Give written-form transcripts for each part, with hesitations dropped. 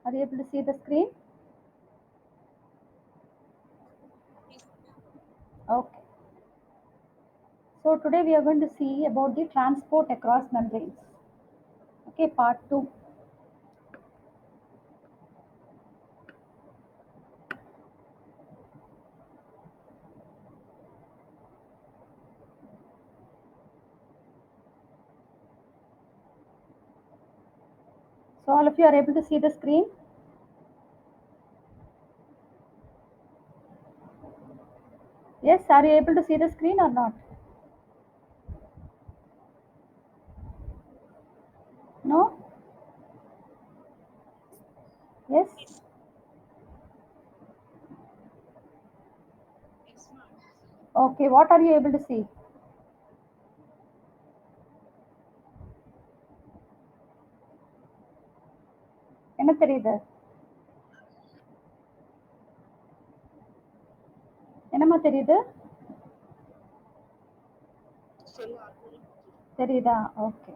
Are you able to see the screen? Okay. So today we are going to see about the transport across membranes. Okay, part 2. So all of you are able to see the screen? Yes, are you able to see the screen or not? No? Yes? Okay, what are you able to see? என்ன தெரியுது? என்னம்மா தெரியுது? தெரியுதா? Okay.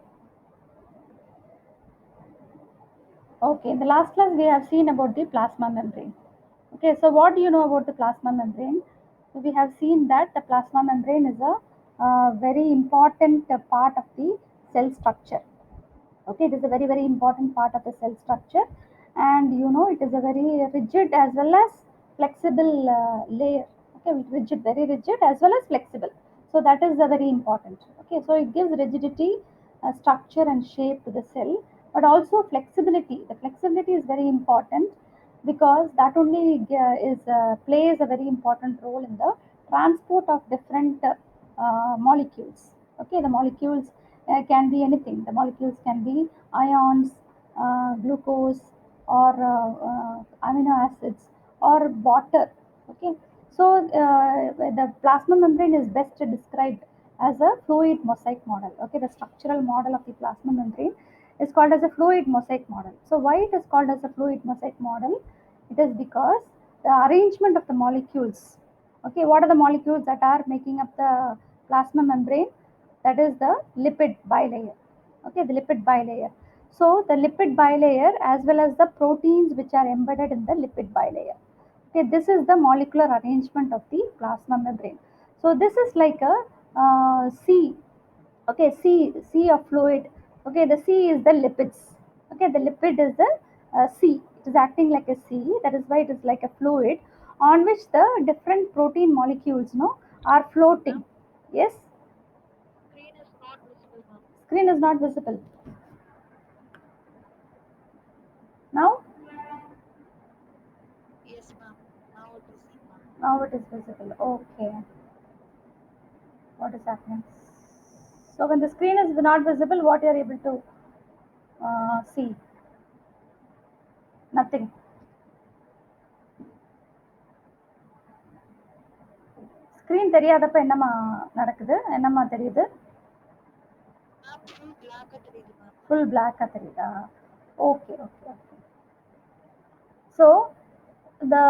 Okay, in the last class we have seen about the plasma membrane. Okay, so what do you know about the plasma membrane? So we have seen that the plasma membrane is a very important part of the cell structure. Okay, it is a very important part of the cell structure, and you know it is a very rigid as well as flexible layer. Okay, rigid, very rigid as well as flexible. So that is a very important. Okay, so it gives rigidity, structure and shape to the cell, but also flexibility. The flexibility is very important because that only is plays a very important role in the transport of different molecules. Okay, the molecules can be anything. The molecules can be ions, glucose, or amino acids, or water. Okay, so the plasma membrane is best described as a fluid mosaic model. Okay, the structural model of the plasma membrane is called as a fluid mosaic model. So why it is called as a fluid mosaic model? It is because the arrangement of the molecules. Okay, what are the molecules that are making up the plasma membrane? That is the lipid bilayer. Okay, the lipid bilayer. So the lipid bilayer as well as the proteins which are embedded in the lipid bilayer. Okay, this is the molecular arrangement of the plasma membrane. So this is like a sea. Okay, sea of fluid. Okay, the sea is the lipids. Okay, the lipid is the sea. It is acting like a sea. That is why it is like a fluid on which the different protein molecules, no, are floating. Yes, screen is not visible now. Now it is visible. Okay, what is happening? So when the screen is not visible, what you are able to see? Nothing. Screen தெரியாதப்ப என்னம்மா நடக்குது? என்னம்மா தெரியுது? Full பிளாக்கா தெரியுதா? Okay, okay, okay. So the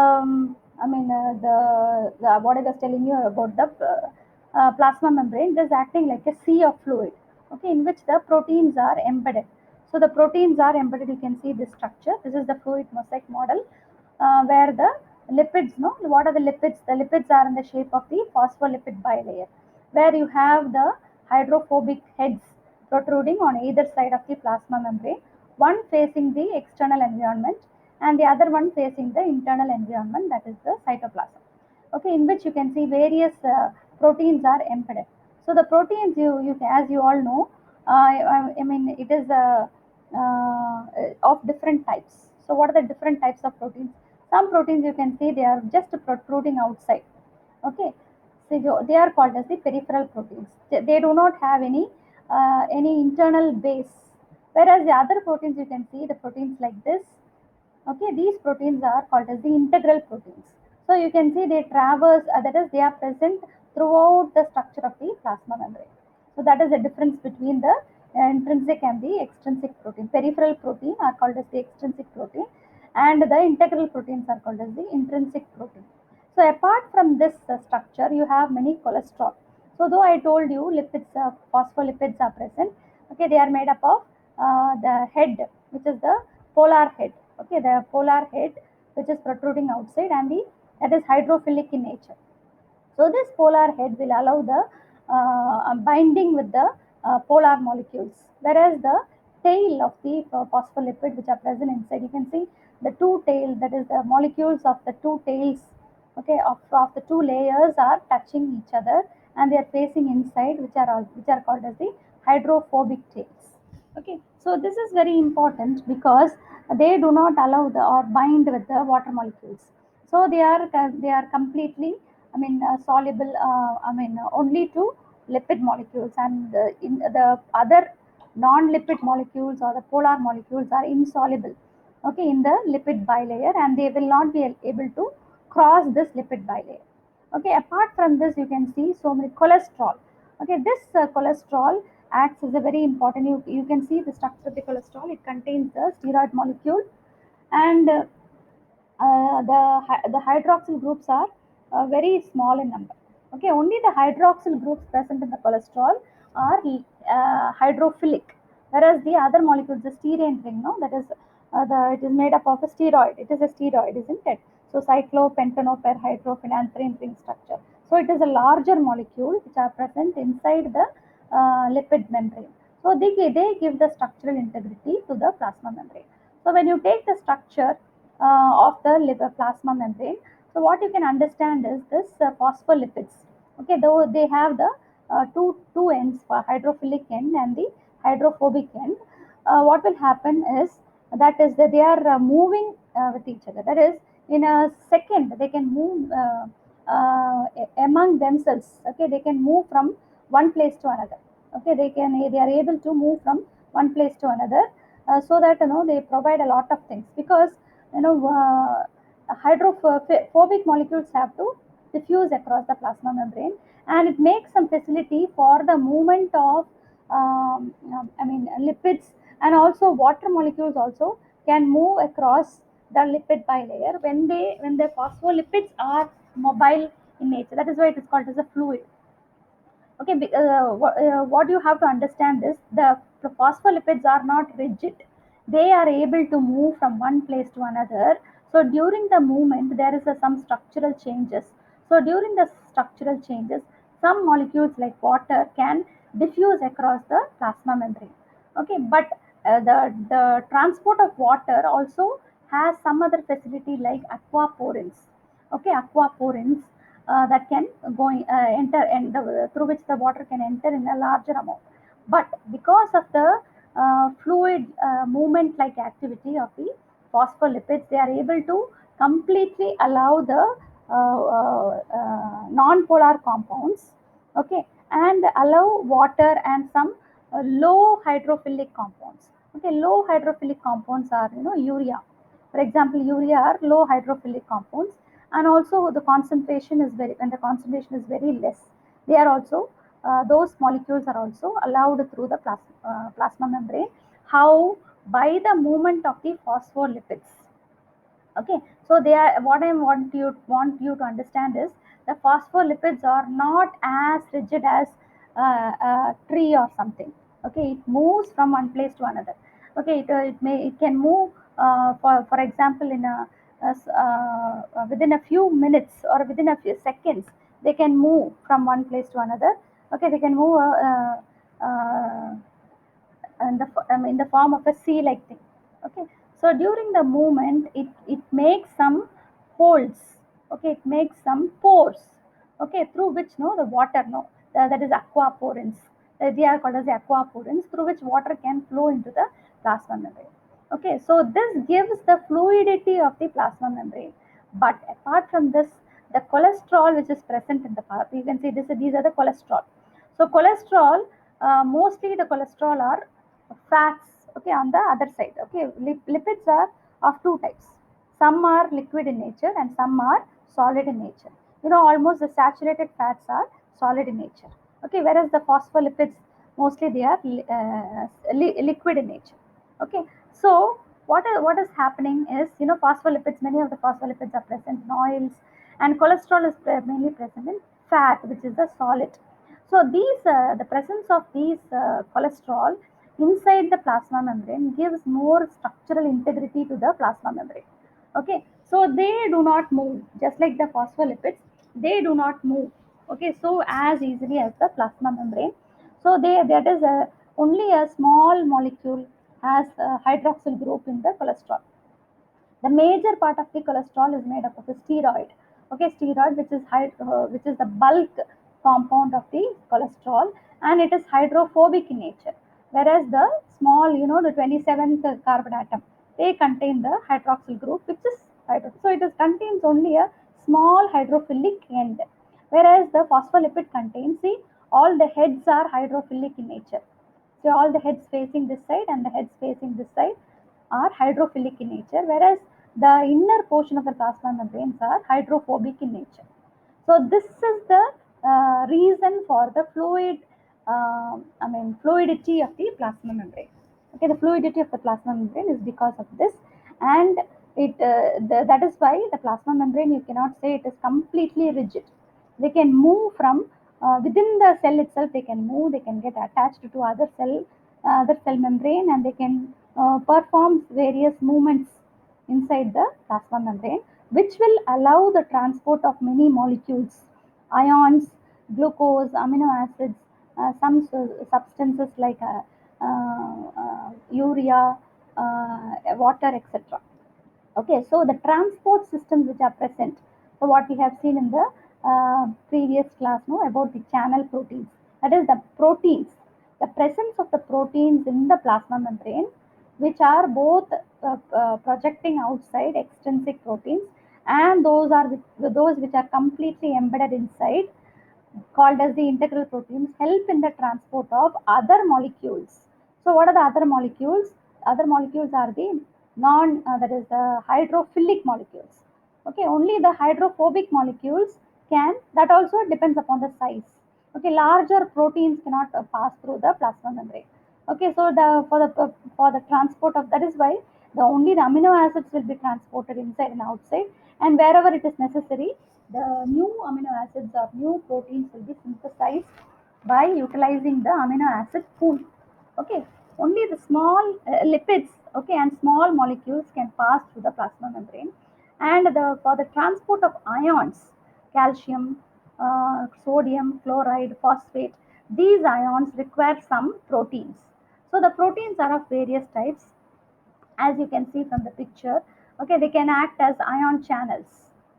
I mean the what I was telling you about the plasma membrane, it is acting like a sea of fluid. Okay, in which the proteins are embedded. So the proteins are embedded. You can see this structure. This is the fluid mosaic model, where the lipids, no, what are the lipids? The lipids are in the shape of the phospholipid bilayer, where you have the hydrophobic heads protruding on either side of the plasma membrane, one facing the external environment and the other one facing the internal environment, that is the cytoplasm. Okay, in which you can see various proteins are embedded. So the proteins, you as you all know, I mean it is of different types. So what are the different types of proteins? Some proteins you can see they are just protruding outside. Okay, so they are called as the peripheral proteins. They do not have any internal base. Whereas the other proteins you can see the proteins like this. Okay, these proteins are called as the integral proteins. So you can see they traverse, that is, they are present throughout the structure of the plasma membrane. So that is the difference between the intrinsic and the extrinsic protein. Peripheral protein are called as the extrinsic protein, and the integral proteins are called as the intrinsic protein. So apart from this structure, you have many cholesterol. So though I told you lipids, phospholipids are present, okay, they are made up of the head, which is the polar head. Okay, the polar head which is protruding outside, and the that is hydrophilic in nature. So this polar head will allow the binding with the polar molecules, whereas the tail of the phospholipid which are present inside, you can see the two tail, that is the molecules of the two tails, okay, of the two layers are touching each other, and they are facing inside, which are called as the hydrophobic tails. Okay, so this is very important because they do not allow the or bind with the water molecules. So they are completely, soluble. Only to lipid molecules, and in the other non-lipid molecules or the polar molecules are insoluble. Okay, in the lipid bilayer, and they will not be able to cross this lipid bilayer. Okay, apart from this, you can see so many cholesterol. Okay, this cholesterol acts as a very important. You can see the structure of the cholesterol. It contains the steroid molecule, and the hydroxyl groups are very small in number. Okay, only the hydroxyl groups present in the cholesterol are hydrophilic, whereas the other molecules, the stearine ring, no, that is it is made up of a steroid. It is a steroid, isn't it? So cyclopentanoperhydrophenanthrene ring structure. So it is a larger molecule which are present inside the lipid membrane. So they give the structural integrity to the plasma membrane. So when you take the structure of the liver plasma membrane, so what you can understand is this phospholipids. Okay, though they have the two ends, for hydrophilic end and the hydrophobic end. What will happen is that is that they are moving with each other. That is, in a second they can move among themselves. Okay, they can move from one place to another. Okay, they are able to move from one place to another, so that they provide a lot of things, because hydrophobic molecules have to diffuse across the plasma membrane, and it makes some facility for the movement of lipids, and also water molecules also can move across the lipid bilayer when the phospholipids are mobile in nature. That is why it is called as a fluid. Okay, what you have to understand is the phospholipids are not rigid. They are able to move from one place to another. So during the movement, there is some structural changes. So during the structural changes, some molecules like water can diffuse across the plasma membrane. Okay, but the transport of water also has some other facility like aquaporins. Okay, aquaporins that can enter, and through which the water can enter in a larger amount. But because of the fluid movement like activity of the phospholipids, they are able to completely allow the non-polar compounds, okay, and allow water and some low hydrophilic compounds. Okay, low hydrophilic compounds are urea. For example, urea are low hydrophilic compounds, and also the concentration is very, when the concentration is very less, they are also those molecules are also allowed through the plasma membrane. How? By the movement of the phospholipids. Okay, so they are, what I want you to understand is the phospholipids are not as rigid as a tree or something. Okay, it moves from one place to another. Okay, it can move, for example, in within a few minutes or within a few seconds, they can move from one place to another. Okay, they can move in the form of a sea like thing. Okay, so during the movement, it makes some holes. Okay, it makes some pores. Okay, through which the water, that is aquaporins. They are called as the aquaporins, through which water can flow into the plasma membrane. Okay, so this gives the fluidity of the plasma membrane. But apart from this, the cholesterol which is present in the part, you can see these are the cholesterol. So cholesterol, mostly the cholesterol are fats. Okay, on the other side. Okay, lipids are of two types. Some are liquid in nature and some are solid in nature. Almost the saturated fats are solid in nature. Okay, whereas the phospholipids, mostly they are liquid in nature. Okay, so what is happening is, phospholipids, many of the phospholipids are present in oils, and cholesterol is mainly present in fat, which is the solid. So the presence of these cholesterol inside the plasma membrane gives more structural integrity to the plasma membrane. Okay, so they do not move, just like the phospholipids, they do not move, okay, so as easily as the plasma membrane. So they, that is a, only a small molecule has a hydroxyl group in the cholesterol. The major part of the cholesterol is made up of a steroid. Okay, steroid, which is the bulk compound of the cholesterol, and it is hydrophobic in nature. Whereas the small, the 27th carbon atom, they contain the hydroxyl group, which is so it is contains only a small hydrophilic end. Whereas the phospholipid contains, see, all the heads are hydrophilic in nature. So all the heads facing this side and the heads facing this side are hydrophilic in nature, whereas the inner portion of the plasma membranes are hydrophobic in nature. So this is the reason for the fluidity of the plasma membrane. Okay, the fluidity of the plasma membrane is because of this, and that is why the plasma membrane, you cannot say it is completely rigid. They can move from within the cell itself. They can move. They can get attached to other cell membrane, and they can perform various movements inside the plasma membrane, which will allow the transport of many molecules, ions, glucose, amino acids, some substances like urea, water, etc. Okay, so the transport systems which are present, so what we have seen in the previous class, no, about the channel proteins, that is the proteins, the presence of the proteins in the plasma membrane, which are both projecting outside, extrinsic proteins, and those which are completely embedded inside, called as the integral proteins, help in the transport of other molecules. So what are the other molecules? Other molecules are the that is the hydrophilic molecules. Okay, only the hydrophobic molecules can, that also depends upon the size. Okay, larger proteins cannot pass through the plasma membrane. Okay, so for the transport of, that is why the only the amino acids will be transported inside and outside, and wherever it is necessary, the new amino acids or new proteins will be synthesized by utilizing the amino acid pool. Okay, only the small lipids, okay, and small molecules can pass through the plasma membrane, and for the transport of ions, calcium, sodium, chloride, phosphate, these ions require some proteins. So the proteins are of various types, as you can see from the picture. Okay, they can act as ion channels.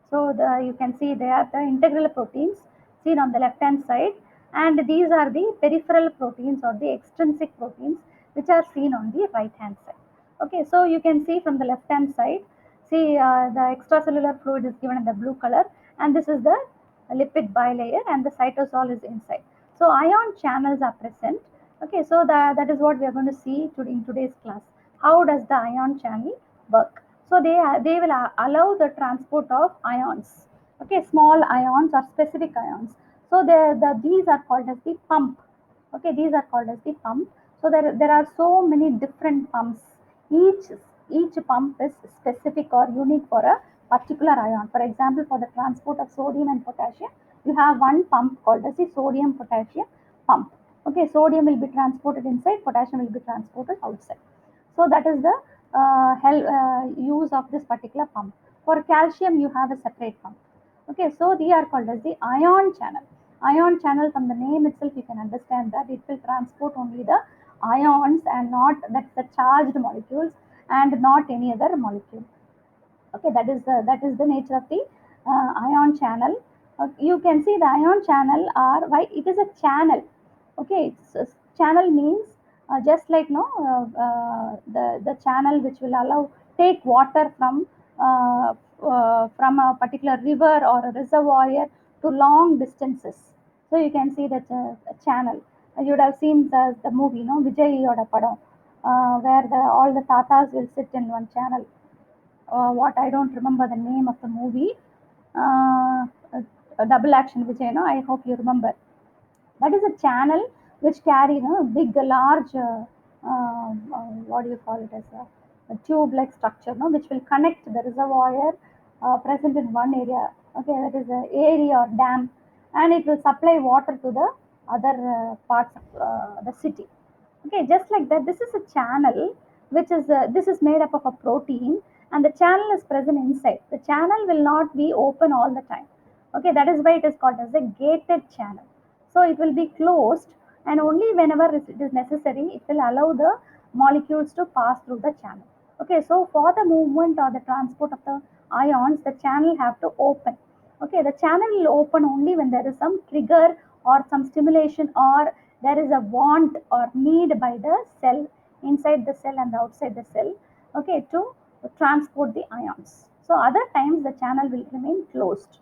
So you can see they are the integral proteins seen on the left hand side, and these are the peripheral proteins or the extrinsic proteins which are seen on the right hand side. Okay, so you can see from the left hand side, see, the extracellular fluid is given in the blue color, and this is the lipid bilayer, and the cytosol is inside. So ion channels are present. Okay, so that is what we are going to see in today's class. How does the ion channel work? So they will allow the transport of ions. Okay, small ions or specific ions. So these are called as the pump. Okay, these are called as the pump. So there are so many different pumps. Each pump is specific or unique for a particular ion. For example, for the transport of sodium and potassium, you have one pump called as the sodium potassium pump. Okay, sodium will be transported inside, potassium will be transported outside. So that is the use of this particular pump. For calcium, you have a separate pump. Okay, so they are called as the ion channel. Ion channel, from the name itself, you can understand that it will transport only the ions and not, that's the charged molecules, and not any other molecule. Okay, that is the nature of the ion channel. You can see the ion channel are, why it is a channel. Okay, channel means just like, no, the channel which will allow take water from a particular river or a reservoir to long distances. So you can see that channel. You would have seen the movie, no, Vijay Yoda Padam, where all the tatas will sit in one channel. What, I don't remember the name of the movie. A double action, which I know. I hope you remember. That is a channel which carry, big, large, what do you call it, as a tube-like structure, no, which will connect the reservoir present in one area. Okay, that is a area or dam, and it will supply water to the other parts of the city. Okay, just like that, this is a channel which is this is made up of a protein, and the channel is present inside. The channel will not be open all the time. Okay, that is why it is called as a gated channel. So it will be closed, and only whenever it is necessary, it will allow the molecules to pass through the channel. Okay, so for the movement or the transport of the ions, the channel have to open. Okay, the channel will open only when there is some trigger or some stimulation, or there is a want or need by the cell, inside the cell and outside the cell, okay, to transport the ions. So other times the channel will remain closed.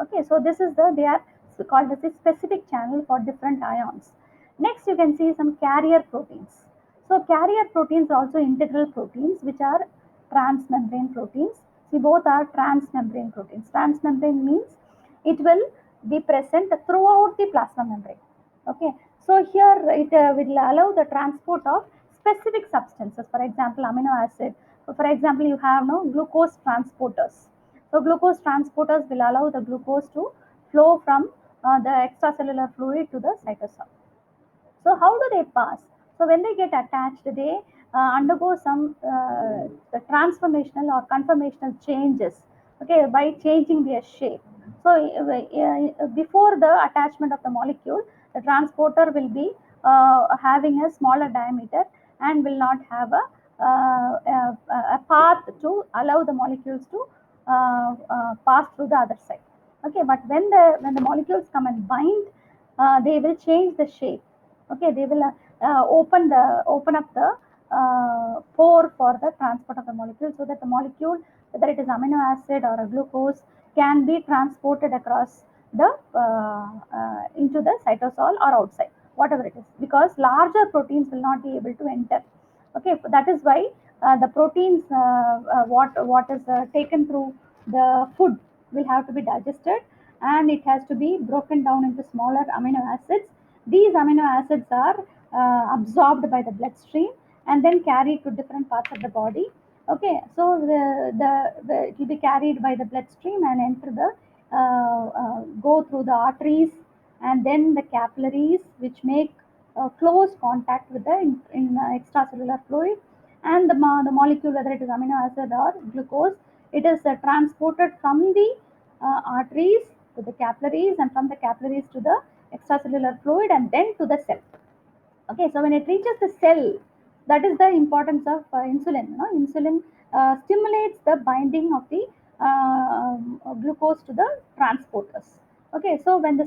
Okay, so this is they are called as a specific channel for different ions. Next, you can see some carrier proteins. So carrier proteins are also integral proteins, which are transmembrane proteins. See, both are transmembrane proteins. Transmembrane means it will be present throughout the plasma membrane. Okay, so here it will allow the transport of specific substances. For example, amino acid. So for example, you have no glucose transporters. So glucose transporters will allow the glucose to flow from the extracellular fluid to the cytosol. So how do they pass? So when they get attached, they undergo some transformational or conformational changes. Okay, by changing their shape. So before the attachment of the molecule, the transporter will be having a smaller diameter and will not have a path to allow the molecules to pass through the other side. Okay, but when the molecules come and bind, they will change the shape. Okay, they will open up the pore for the transport of the molecule, so that the molecule, whether it is amino acid or a glucose, can be transported across the into the cytosol or outside, whatever it is, because larger proteins will not be able to enter. Okay, that is why the proteins what is taken through the food will have to be digested, and it has to be broken down into smaller amino acids. These amino acids are absorbed by the bloodstream and then carried to different parts of the body. Okay, so it will be carried by the bloodstream and enter the go through the arteries and then the capillaries, which make close contact with the extracellular fluid, and the molecule, whether it is amino acid or glucose, it is transported from the arteries to the capillaries, and from the capillaries to the extracellular fluid, and then to the cell. Okay, so when it reaches the cell, that is the importance of insulin. You know, insulin stimulates the binding of the glucose to the transporters. Okay, so when the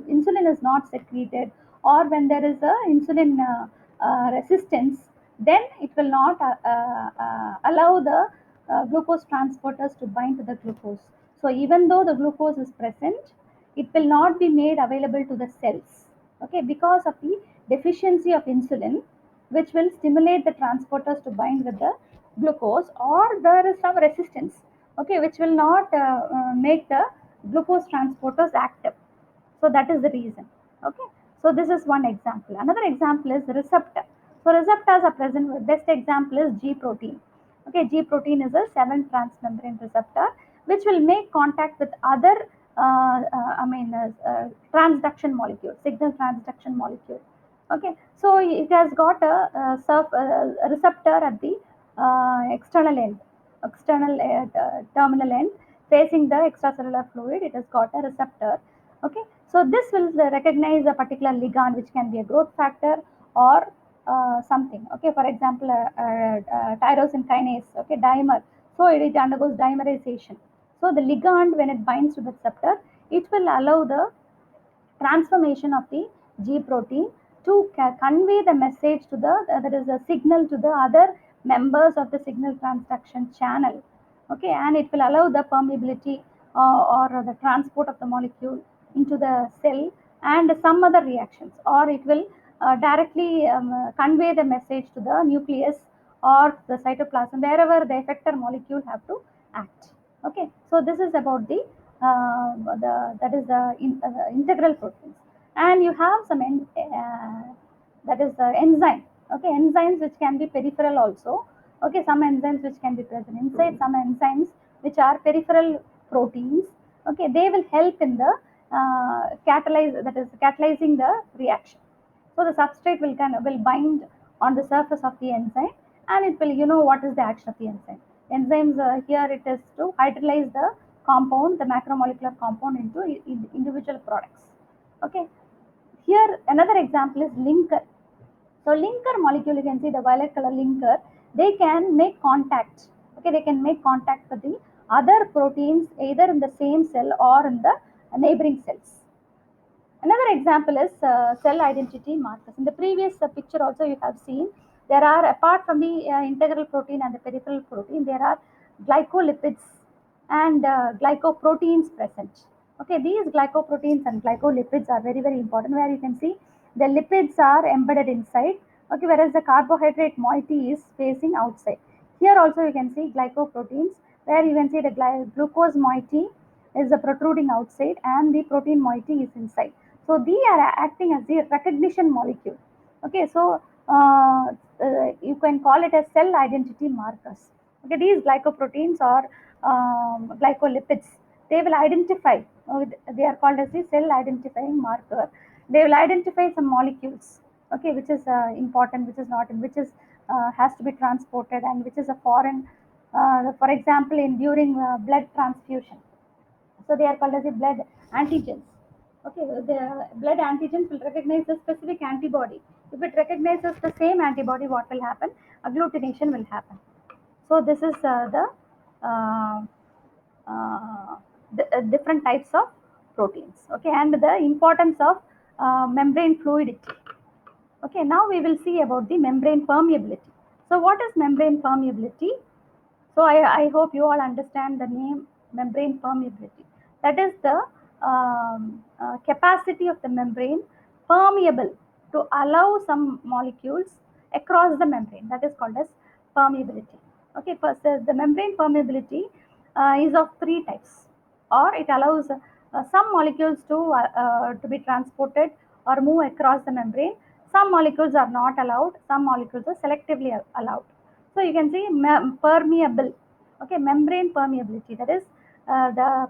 insulin is not secreted, or when there is a insulin resistance, then it will not allow the glucose transporters to bind to the glucose. So even though the glucose is present, it will not be made available to the cells. Okay, because of the deficiency of insulin, which will stimulate the transporters to bind with the glucose, or there is some resistance, okay, which will not make the glucose transporters active. So that is the reason. Okay, so this is one example. Another example is receptor. So receptors are present. Best example is G protein. Okay, G protein is a 7 transmembrane receptor which will make contact with other transduction molecule, signal transduction molecule. Okay, so it has got a receptor at the external end, external terminal end, facing the extracellular fluid. It has got a receptor. Okay, so this will recognize a particular ligand, which can be a growth factor or something. Okay, for example, tyrosine kinase. Okay, dimer. So it undergoes dimerization. So the ligand, when it binds to the receptor, it will allow the transformation of the G protein to convey the message to the that is a signal to the other members of the signal transduction channel. Okay, and it will allow the permeability or the transport of the molecule into the cell and some other reactions, or it will directly convey the message to the nucleus or the cytoplasm, wherever the effector molecule have to act. Okay, so this is about that is the integral proteins, and you have some that is the enzyme. Okay, enzymes which can be peripheral also. Okay, some enzymes which can be present inside, some enzymes which are peripheral proteins. Okay, they will help in the catalyze, that is catalyzing the reaction. So the substrate will bind on the surface of the enzyme, and it will, what is the action of the enzyme. Enzymes, here it is to hydrolyze the compound, the macromolecular compound, into individual products. Okay. Here another example is linker. So linker molecule, you can see the violet color linker, they can make contact. Okay, they can make contact with the other proteins either in the same cell or in the neighboring cells. Another example is cell identity markers. In the previous picture also you have seen, there are, apart from the integral protein and the peripheral protein, there are glycolipids and glycoproteins present. Okay, these glycoproteins and glycolipids are very, very important, where you can see the lipids are embedded inside, okay, whereas the carbohydrate moiety is facing outside. Here also you can see glycoproteins, where you can see the glucose moiety is protruding outside and the protein moiety is inside. So they are acting as the recognition molecule. Okay, so you can call it as cell identity markers. Okay, these glycoproteins or glycolipids, they will identify. They are called as the cell identifying marker. They will identify some molecules. Okay, which is important, which is not, which is has to be transported, and which is a foreign. For example, in during blood transfusion, so they are called as the blood antigens. Okay, the blood antigens will recognize the specific antibody. If it recognizes the same antibody, what will happen? Agglutination will happen. So this is uh, uh, the different types of proteins. Okay, and the importance of membrane fluidity. Okay, now we will see about the membrane permeability. So what is membrane permeability? So I hope you all understand the name membrane permeability. That is the capacity of the membrane permeable to allow some molecules across the membrane. That is called as permeability. Okay, first the membrane permeability is of three types, or it allows some molecules to be transported or move across the membrane. Some molecules are not allowed. Some molecules are selectively allowed. So you can see permeable, okay, membrane permeability. That is, the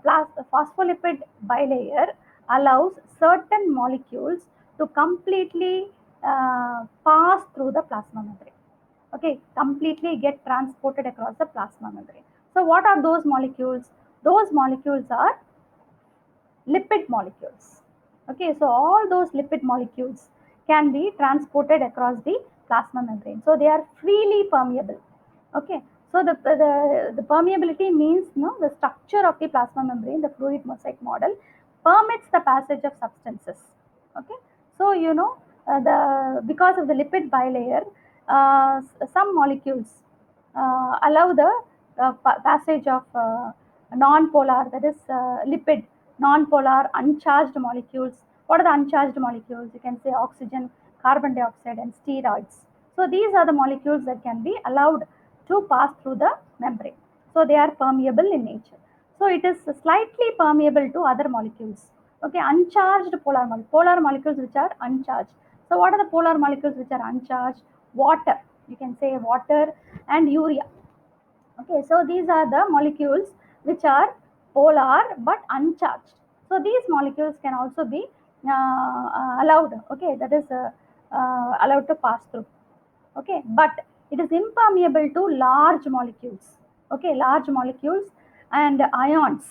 phospholipid bilayer allows certain molecules to completely pass through the plasma membrane. Okay, completely get transported across the plasma membrane. So what are those molecules? Those molecules are lipid molecules. Okay, so all those lipid molecules can be transported across the plasma membrane. So they are freely permeable. Okay, so the permeability means, the structure of the plasma membrane, the fluid mosaic model, permits the passage of substances. Okay, so the because of the lipid bilayer, some molecules allow the passage of non-polar, that is lipid, non-polar, uncharged molecules. What are the uncharged molecules? You can say oxygen, carbon dioxide, and steroids. So these are the molecules that can be allowed to pass through the membrane. So they are permeable in nature. So it is slightly permeable to other molecules. Okay, uncharged polar molecules which are uncharged. So what are the polar molecules which are uncharged? Water. You can say water and urea. Okay, so these are the molecules which are polar but uncharged. So these molecules can also be allowed. Okay, that is allowed to pass through. Okay, but it is impermeable to large molecules. Okay, large molecules and ions.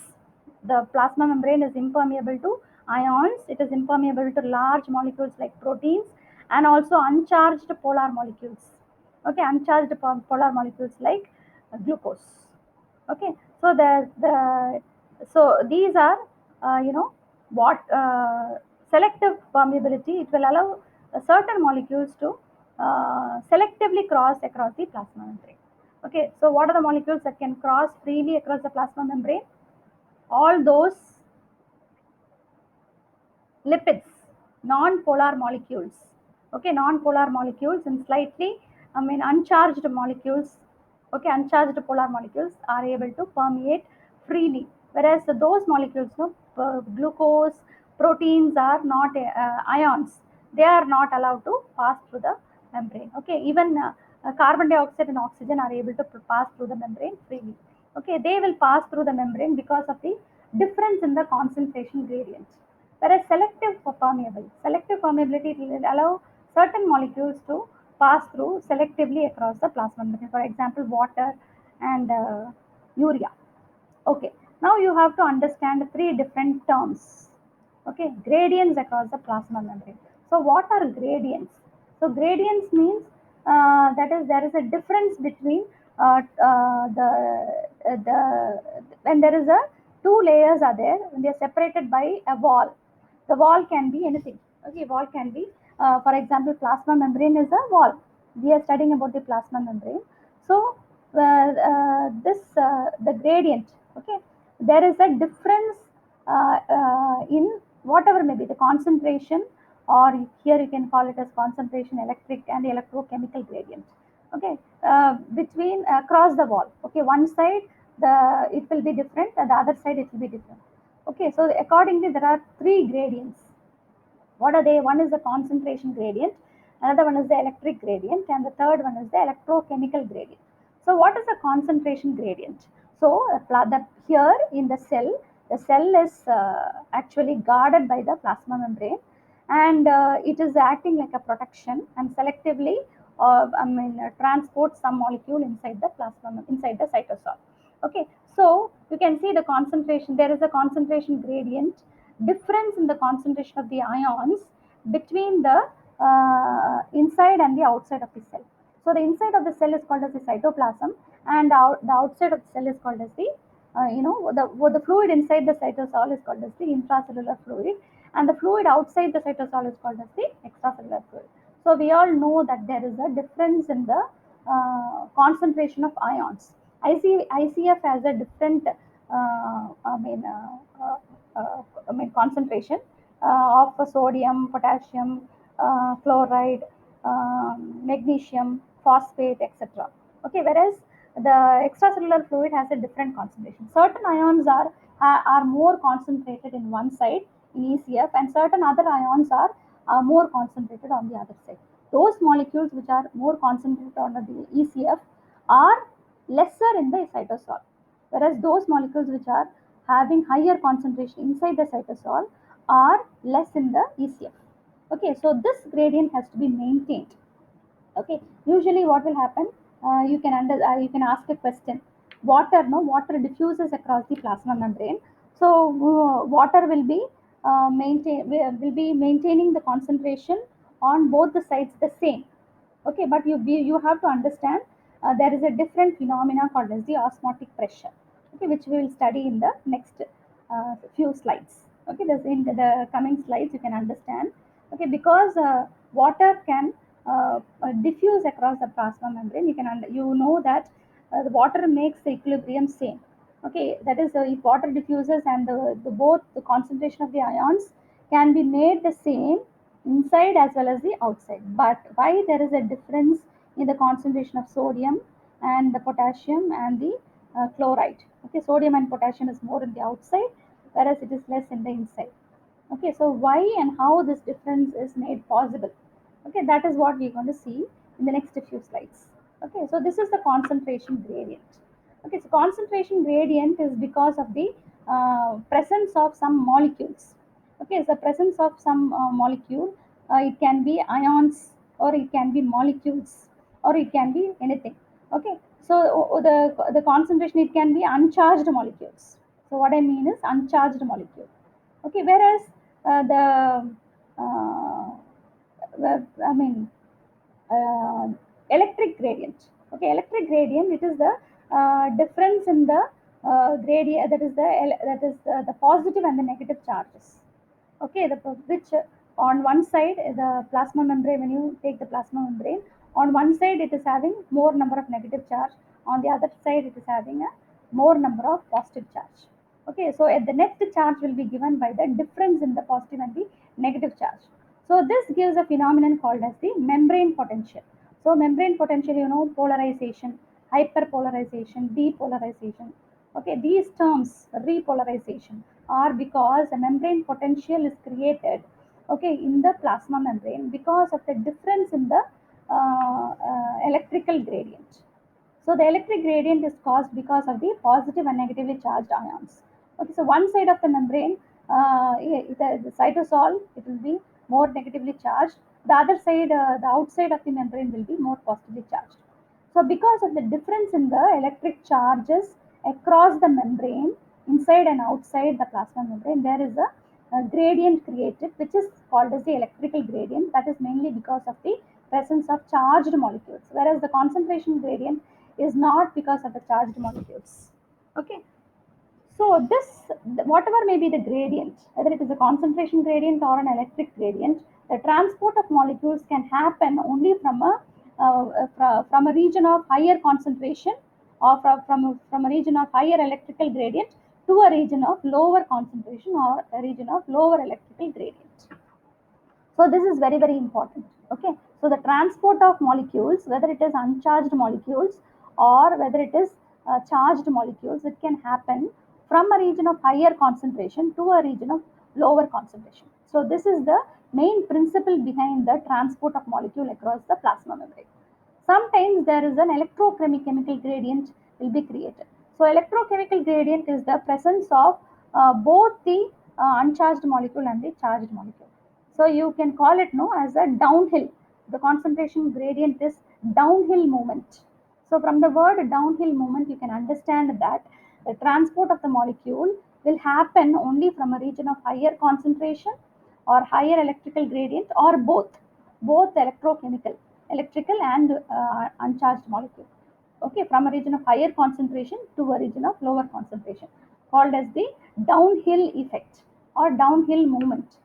The plasma membrane is impermeable to ions. It is impermeable to large molecules like proteins, and also uncharged polar molecules. Okay, uncharged polar molecules like glucose. Okay, so so these are what selective permeability. It will allow certain molecules to selectively cross across the plasma membrane. Okay, so what are the molecules that can cross freely across the plasma membrane? All those lipids, non-polar molecules. Okay, non-polar molecules and slightly, uncharged molecules. Okay, uncharged polar molecules are able to permeate freely, whereas those molecules, no, glucose, proteins are not ions. They are not allowed to pass through the membrane. Okay, even carbon dioxide and oxygen are able to pass through the membrane freely. Okay, they will pass through the membrane because of the difference in the concentration gradient. Whereas selective permeability will allow certain molecules to pass through selectively across the plasma membrane. For example, water and urea. Okay, now you have to understand three different terms. Okay, gradients across the plasma membrane. So what are gradients? So gradients means that is there is a difference between the when there is a two layers are there, when they are separated by a wall. The wall can be anything. Okay, wall can be for example, plasma membrane is a wall. We are studying about the plasma membrane. So this the gradient. Okay, there is a difference in whatever may be the concentration, or here you can call it as concentration electric and electrochemical gradient. Okay, between across the wall. Okay, one side the it will be different and the other side it will be different. Okay, so accordingly there are three gradients. What are they? One is the concentration gradient, another one is the electric gradient, and the third one is the electrochemical gradient. So what is the concentration gradient? So here in the cell is actually guarded by the plasma membrane, and it is acting like a protection and selectively transports some molecule inside the plasma, inside the cytosol. Okay, so you can see the concentration, there is a concentration gradient, difference in the concentration of the ions between the inside and the outside of the cell. So the inside of the cell is called as the cytoplasm, and the outside of the cell is called as the the fluid inside the cytosol is called as the intracellular fluid, and the fluid outside the cytosol is called as the extracellular fluid. So we all know that there is a difference in the concentration of ions. ICF has a different concentration of sodium, potassium, chloride, magnesium, phosphate, etc. Okay, whereas the extracellular fluid has a different concentration. Certain ions are more concentrated in one side in ECF, and certain other ions are more concentrated on the other side. Those molecules which are more concentrated on the ECF are lesser in the cytosol, whereas those molecules which are having higher concentration inside the cytosol are less in the ECF. Okay, so this gradient has to be maintained. Okay, usually what will happen, you can ask a question. Water diffuses across the plasma membrane. So water will be will be maintaining the concentration on both the sides the same. Okay, but you have to understand there is a different phenomena called as the osmotic pressure. Okay, which we will study in the next few slides. Okay, this in the coming slides you can understand. Okay, because water can diffuse across the plasma membrane. You know that the water makes the equilibrium same. Okay, that is if water diffuses and the both the concentration of the ions can be made the same inside as well as the outside. But why there is a difference in the concentration of sodium and the potassium and the chloride? Okay, sodium and potassium is more in the outside, whereas it is less in the inside. Okay, so why and how this difference is made possible? Okay, that is what we're going to see in the next few slides. Okay, so this is the concentration gradient. Okay, so concentration gradient is because of the presence of some molecules. Okay, it's the presence of some molecule. It can be ions, or it can be molecules, or it can be anything. Okay, so the concentration, it can be uncharged molecules. So what I mean is uncharged molecule. Okay, whereas the I mean uh, electric gradient. Okay, electric gradient, it is the difference in the gradient, that is the positive and the negative charges. Okay, the which on one side the plasma membrane, when you take the plasma membrane, on one side it is having more number of negative charge, on the other side it is having a more number of positive charge. Okay, so at the net charge will be given by the difference in the positive and the negative charge. So this gives a phenomenon called as the membrane potential. So membrane potential, polarization, hyperpolarization, depolarization. Okay, these terms, repolarization, are because a membrane potential is created, okay, in the plasma membrane because of the difference in the electrical gradient. So the electric gradient is caused because of the positive and negatively charged ions. Okay, so one side of the membrane, the cytosol, it will be more negatively charged, The other side, the outside of the membrane will be more positively charged. So because of the difference in the electric charges across the membrane, inside and outside the plasma membrane, there is a gradient created, which is called as the electrical gradient. That is mainly because of the presence of charged molecules, whereas the concentration gradient is not because of the charged molecules. Okay. So this, whatever may be the gradient, whether it is a concentration gradient or an electric gradient, the transport of molecules can happen only from a region of higher concentration, or from a region of higher electrical gradient to a region of lower concentration or a region of lower electrical gradient. So this is very, very important. Okay. So the transport of molecules, whether it is uncharged molecules or whether it is charged molecules, it can happen from a region of higher concentration to a region of lower concentration. So this is the main principle behind the transport of molecule across the plasma membrane. Sometimes there is an electrochemical gradient will be created. So electrochemical gradient is the presence of both the uncharged molecule and the charged molecule. So you can call it no as a downhill. The concentration gradient is downhill movement. So from the word downhill movement, you can understand that the transport of the molecule will happen only from a region of higher concentration or higher electrical gradient, or both electrochemical, electrical and uncharged molecule. Okay, from a region of higher concentration to a region of lower concentration, called as the downhill effect or downhill movement.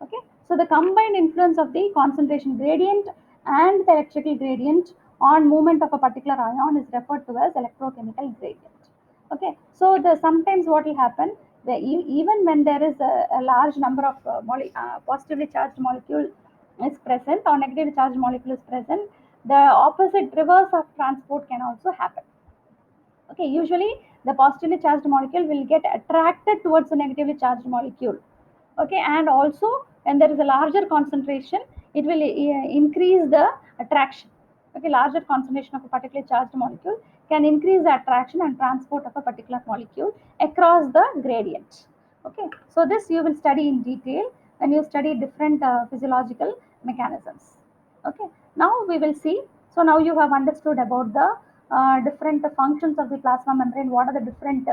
Okay, so the combined influence of the concentration gradient and the electrical gradient on movement of a particular ion is referred to as electrochemical gradient. Okay, so the sometimes what will happen, even when there is a large number of positively charged molecule is present or negatively charged molecule is present, the opposite reverse of transport can also happen. Okay, usually the positively charged molecule will get attracted towards the negatively charged molecule. Okay, and also when there is a larger concentration, it will increase the attraction. Okay, larger concentration of a particularly charged molecule can increase the attraction and transport of a particular molecule across the gradient. Okay, so this you will study in detail when you study different physiological mechanisms. Okay, now we will see. So now you have understood about the different functions of the plasma membrane. What are the different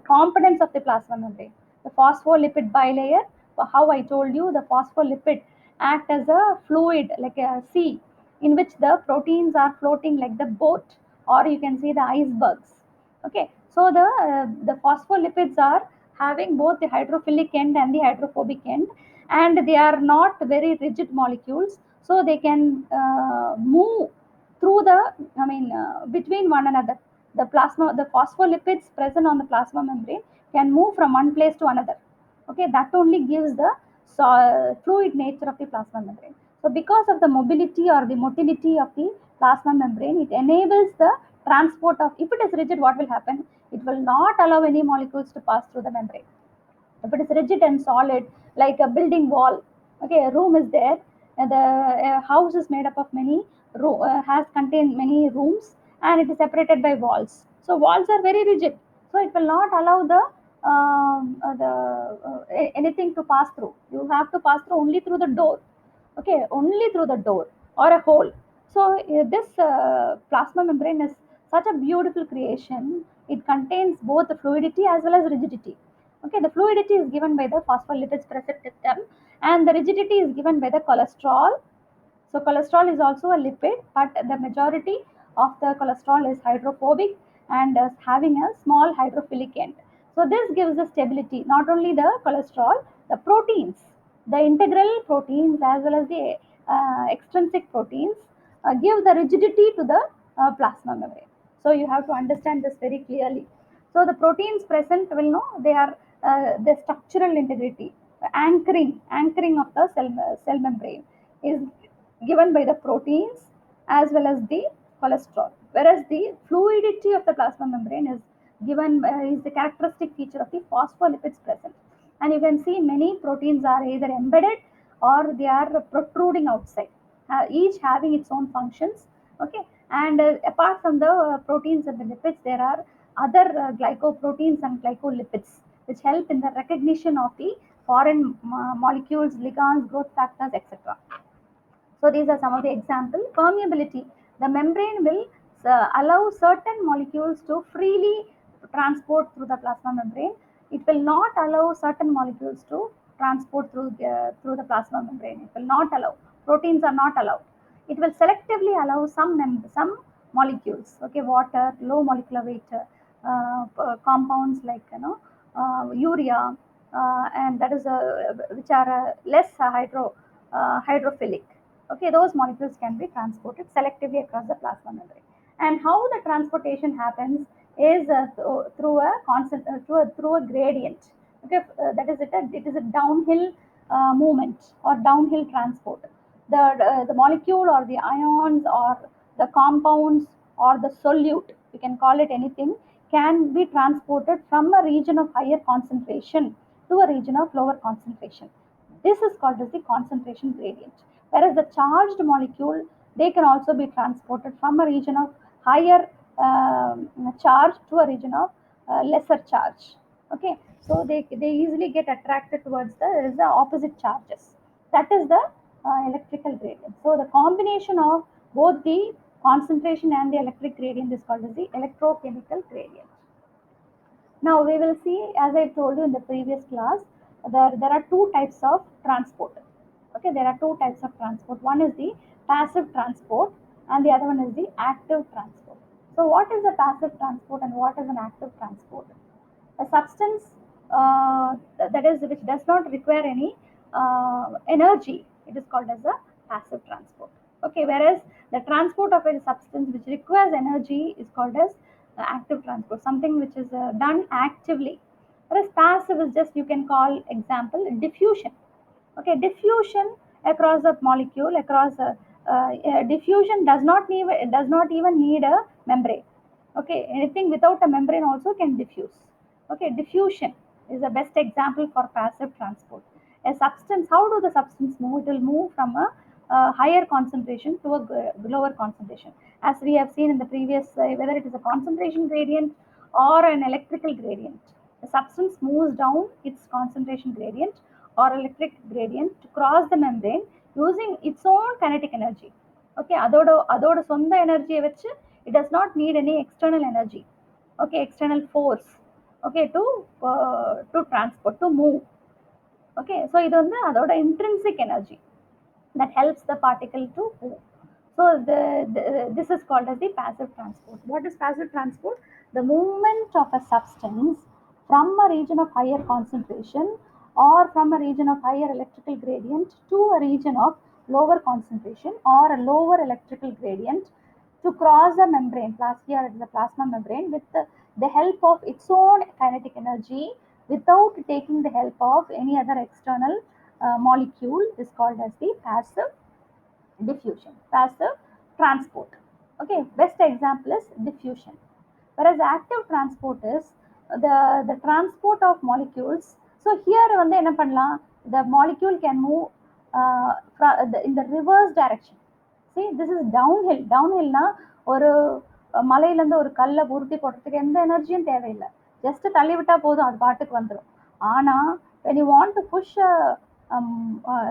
components of the plasma membrane? The phospholipid bilayer, how I told you, the phospholipid act as a fluid like a sea in which the proteins are floating like the boat, or you can see the icebergs. Okay, so the phospholipids are having both the hydrophilic end and the hydrophobic end, and they are not very rigid molecules, so they can move through the, I mean, between one another. The plasma, the phospholipids present on the plasma membrane can move from one place to another. Okay, that only gives the fluid nature of the plasma membrane. So because of the mobility or the motility of the plasma membrane, it enables the transport of, if it is rigid, what will happen? It will not allow any molecules to pass through the membrane. If it is rigid and solid, like a building wall, okay, a room is there, and the house is made up of many has contained many rooms, and it is separated by walls. So walls are very rigid, so it will not allow anything to pass through. You have to pass through only through the door. Okay, only through the door or a hole. So this plasma membrane is such a beautiful creation. It contains both the fluidity as well as rigidity. Okay, the fluidity is given by the phospholipids present in them, and the rigidity is given by the cholesterol. So cholesterol is also a lipid, but the majority of the cholesterol is hydrophobic and is having a small hydrophilic end. So this gives the stability. Not only the cholesterol, the proteins, the integral proteins as well as the extrinsic proteins give the rigidity to the plasma membrane. So you have to understand this very clearly. So the proteins present will know they are the structural integrity, anchoring of the cell membrane is given by the proteins as well as the cholesterol, whereas the fluidity of the plasma membrane is given is the characteristic feature of the phospholipids present. And you can see many proteins are either embedded or they are protruding outside, each having its own functions. Okay, and apart from the proteins and the lipids, there are other glycoproteins and glycolipids which help in the recognition of the foreign molecules, ligands, growth factors, etc. So these are some of the examples. Permeability. The membrane will allow certain molecules to freely transport through the plasma membrane. It will not allow certain molecules to transport through the plasma membrane. It will not allow. Proteins are not allowed. It will selectively allow some molecules. Okay, water, low molecular weight compounds like urea, and that is which are less hydrophilic. Okay, those molecules can be transported selectively across the plasma membrane. And how the transportation happens is through a gradient. Okay, that is it is a downhill movement or downhill transport. The molecule or the ions or the compounds or the solute, you can call it anything, can be transported from a region of higher concentration to a region of lower concentration. This is called as the concentration gradient. Whereas the charged molecule, they can also be transported from a region of higher charge to a region of lesser charge. Okay, so they easily get attracted towards the opposite charges. That is the electrical gradient. So the combination of both the concentration and the electric gradient is called as the electrochemical gradient. Now we will see, as I told you in the previous class, there are two types of transport. Okay, there are two types of transport. One is the passive transport and the other one is the active transport. So what is a passive transport and what is an active transport? A substance that is which does not require any energy, it is called as a passive transport. Okay, whereas the transport of a substance which requires energy is called as active transport, something which is done actively. Whereas passive is just, you can call example diffusion. Okay, diffusion across the molecule, across diffusion does not even need a membrane. Okay, anything without a membrane also can diffuse. Okay, diffusion is the best example for passive transport. A substance, how do the substance move? It will move from a higher concentration to a lower concentration. As we have seen in the previous, whether it is a concentration gradient or an electrical gradient, the substance moves down its concentration gradient or electric gradient to cross the membrane using its own kinetic energy. Okay, அதோட சொந்த எனர்ஜியை வச்சு it does not need any external energy. Okay, external force. Okay, to transport, to move. Okay, so இது வந்து அதோட intrinsic energy that helps the particle to move. So this is called as the passive transport. What is passive transport? The movement of a substance from a region of higher concentration or from a region of higher electrical gradient to a region of lower concentration or a lower electrical gradient to cross a membrane, here it is a plasma membrane, with the help of its own kinetic energy without taking the help of any other external molecule, is called as the passive diffusion, passive transport. Okay, best example is diffusion. Whereas active transport is the transport of molecules. So here வந்து என்ன பண்ணலாம், the molecule can move in the reverse direction. See, this is downhill. Downhillனா ஒரு மலையிலேருந்து ஒரு கல்லை உருட்டி போடுறதுக்கு எந்த எனர்ஜியும் தேவையில்லை, ஜஸ்ட் தள்ளி விட்டா போதும், அது பாட்டுக்கு வந்துடும். ஆனால் when you want to push a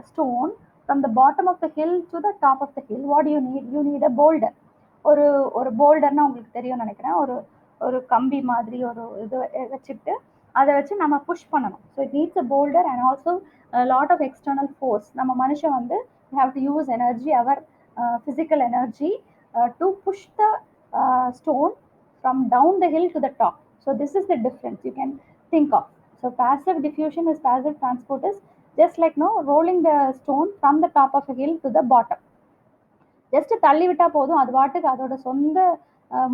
stone from the bottom of the hill to the top of the hill, what do you need? You need a boulder. ஒரு ஒரு போல்டர்னா உங்களுக்கு தெரியும்னு நினைக்கிறேன். ஒரு கம்பி மாதிரி ஒரு இது வச்சுட்டு அதை வச்சு நம்ம புஷ் பண்ணணும். So it needs a boulder and also lot of external force. நம்ம மனுஷன் வந்து have to use energy, our physical energy to push the stone from down the hill to the top. So this is the difference you can think of. So passive diffusion is passive transport is just like rolling the stone from the top of a hill to the bottom. Just தள்ளி விட்டா போதும், அது பாட்டுக்கு அதோட சொந்த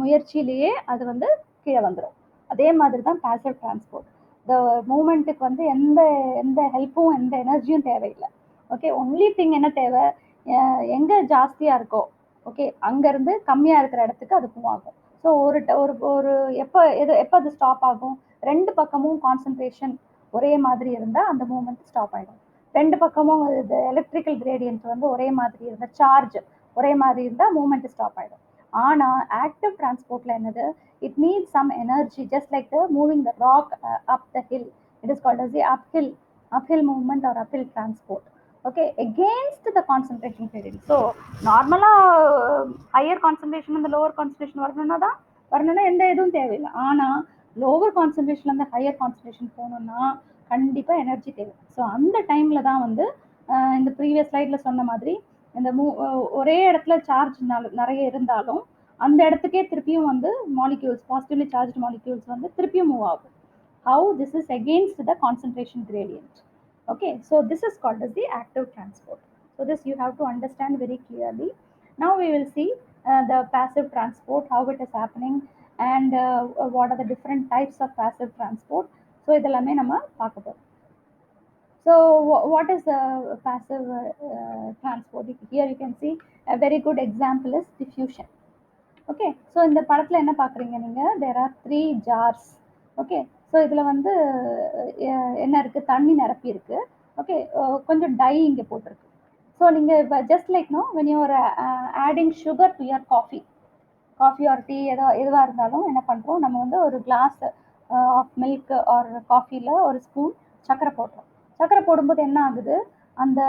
முயற்சியிலேயே அது வந்து கீழே வந்துடும். அதே மாதிரி தான் பாசிவ் டிரான்ஸ்போர்ட். இந்த மூமெண்ட்டுக்கு வந்து எந்த எந்த ஹெல்ப்பும் எந்த எனர்ஜியும் தேவையில்லை. ஓகே, ஒன்லி திங் என்ன தேவை, எங்கே ஜாஸ்தியாக இருக்கோ ஓகே அங்கேருந்து கம்மியாக இருக்கிற இடத்துக்கு அது மூவ் ஆகும். ஸோ ஒரு எப்போ அது ஸ்டாப் ஆகும், ரெண்டு பக்கமும் கான்சன்ட்ரேஷன் ஒரே மாதிரி இருந்தால் அந்த மூமெண்ட் ஸ்டாப் ஆகிடும். ரெண்டு பக்கமும் எலக்ட்ரிக்கல் கிரேடியன்ட் வந்து ஒரே மாதிரி இருந்தால், சார்ஜ் ஒரே மாதிரி இருந்தால் மூமெண்ட் ஸ்டாப் ஆகிடும். ஆனால் ஆக்டிவ் டிரான்ஸ்போர்ட்ல என்னது, it needs some energy, just like moving the rock up the hill, it is called as the uphill uphill movement or uphill transport. Okay, against the concentration gradient. So normally higher concentration and the lower concentration வரணும்னா எந்த எதுவும் தேவையில்லை. ஆனா lower கான்சன்ட்ரேஷன்ல இருந்து higher concentration போகணும்னா கண்டிப்பா energy தேவை. So அந்த டைம்ல தான் வந்து இந்த ப்ரீவியஸ் ஸ்லைட்ல சொன்ன மாதிரி இந்த ஒரே இடத்துல சார்ஜ் நிறைய இருந்தாலும் அந்த இடத்துக்கே திருப்பியும் வந்து மாலிக்யூல்ஸ் பாசிட்டிவ்லி சார்ஜ் மாலிக்யூல்ஸ் வந்து திருப்பியும் மூவ் ஆகும். How this is against the concentration gradient. Okay, so this is called as the active transport. So this you have to understand very clearly. Now we will see the passive transport, how it is happening, and what are the different types of passive transport. So இதெல்லாமே நம்ம பார்க்க போறோம். So what is the passive transport? Here you can see a very good example is diffusion. Okay, so இந்த படத்துல என்ன பார்க்குறீங்க நீங்க? There are 3 jars. Okay, so இதில் வந்து என்ன இருக்குது, தண்ணி நிரப்பி இருக்கு. ஓகே, கொஞ்சம் டை இங்கே போட்டிருக்கு. ஸோ நீங்கள் இப்போ just like know when you are adding sugar to your coffee or tea எதுவாக இருந்தாலும் என்ன பண்ணுறோம், நம்ம வந்து ஒரு கிளாஸ் ஆஃப் மில்க் ஆர் காஃபியில் ஒரு ஸ்பூன் சர்க்கரை போடுறோம். சர்க்கரை போடும்போது என்ன ஆகுது, அந்த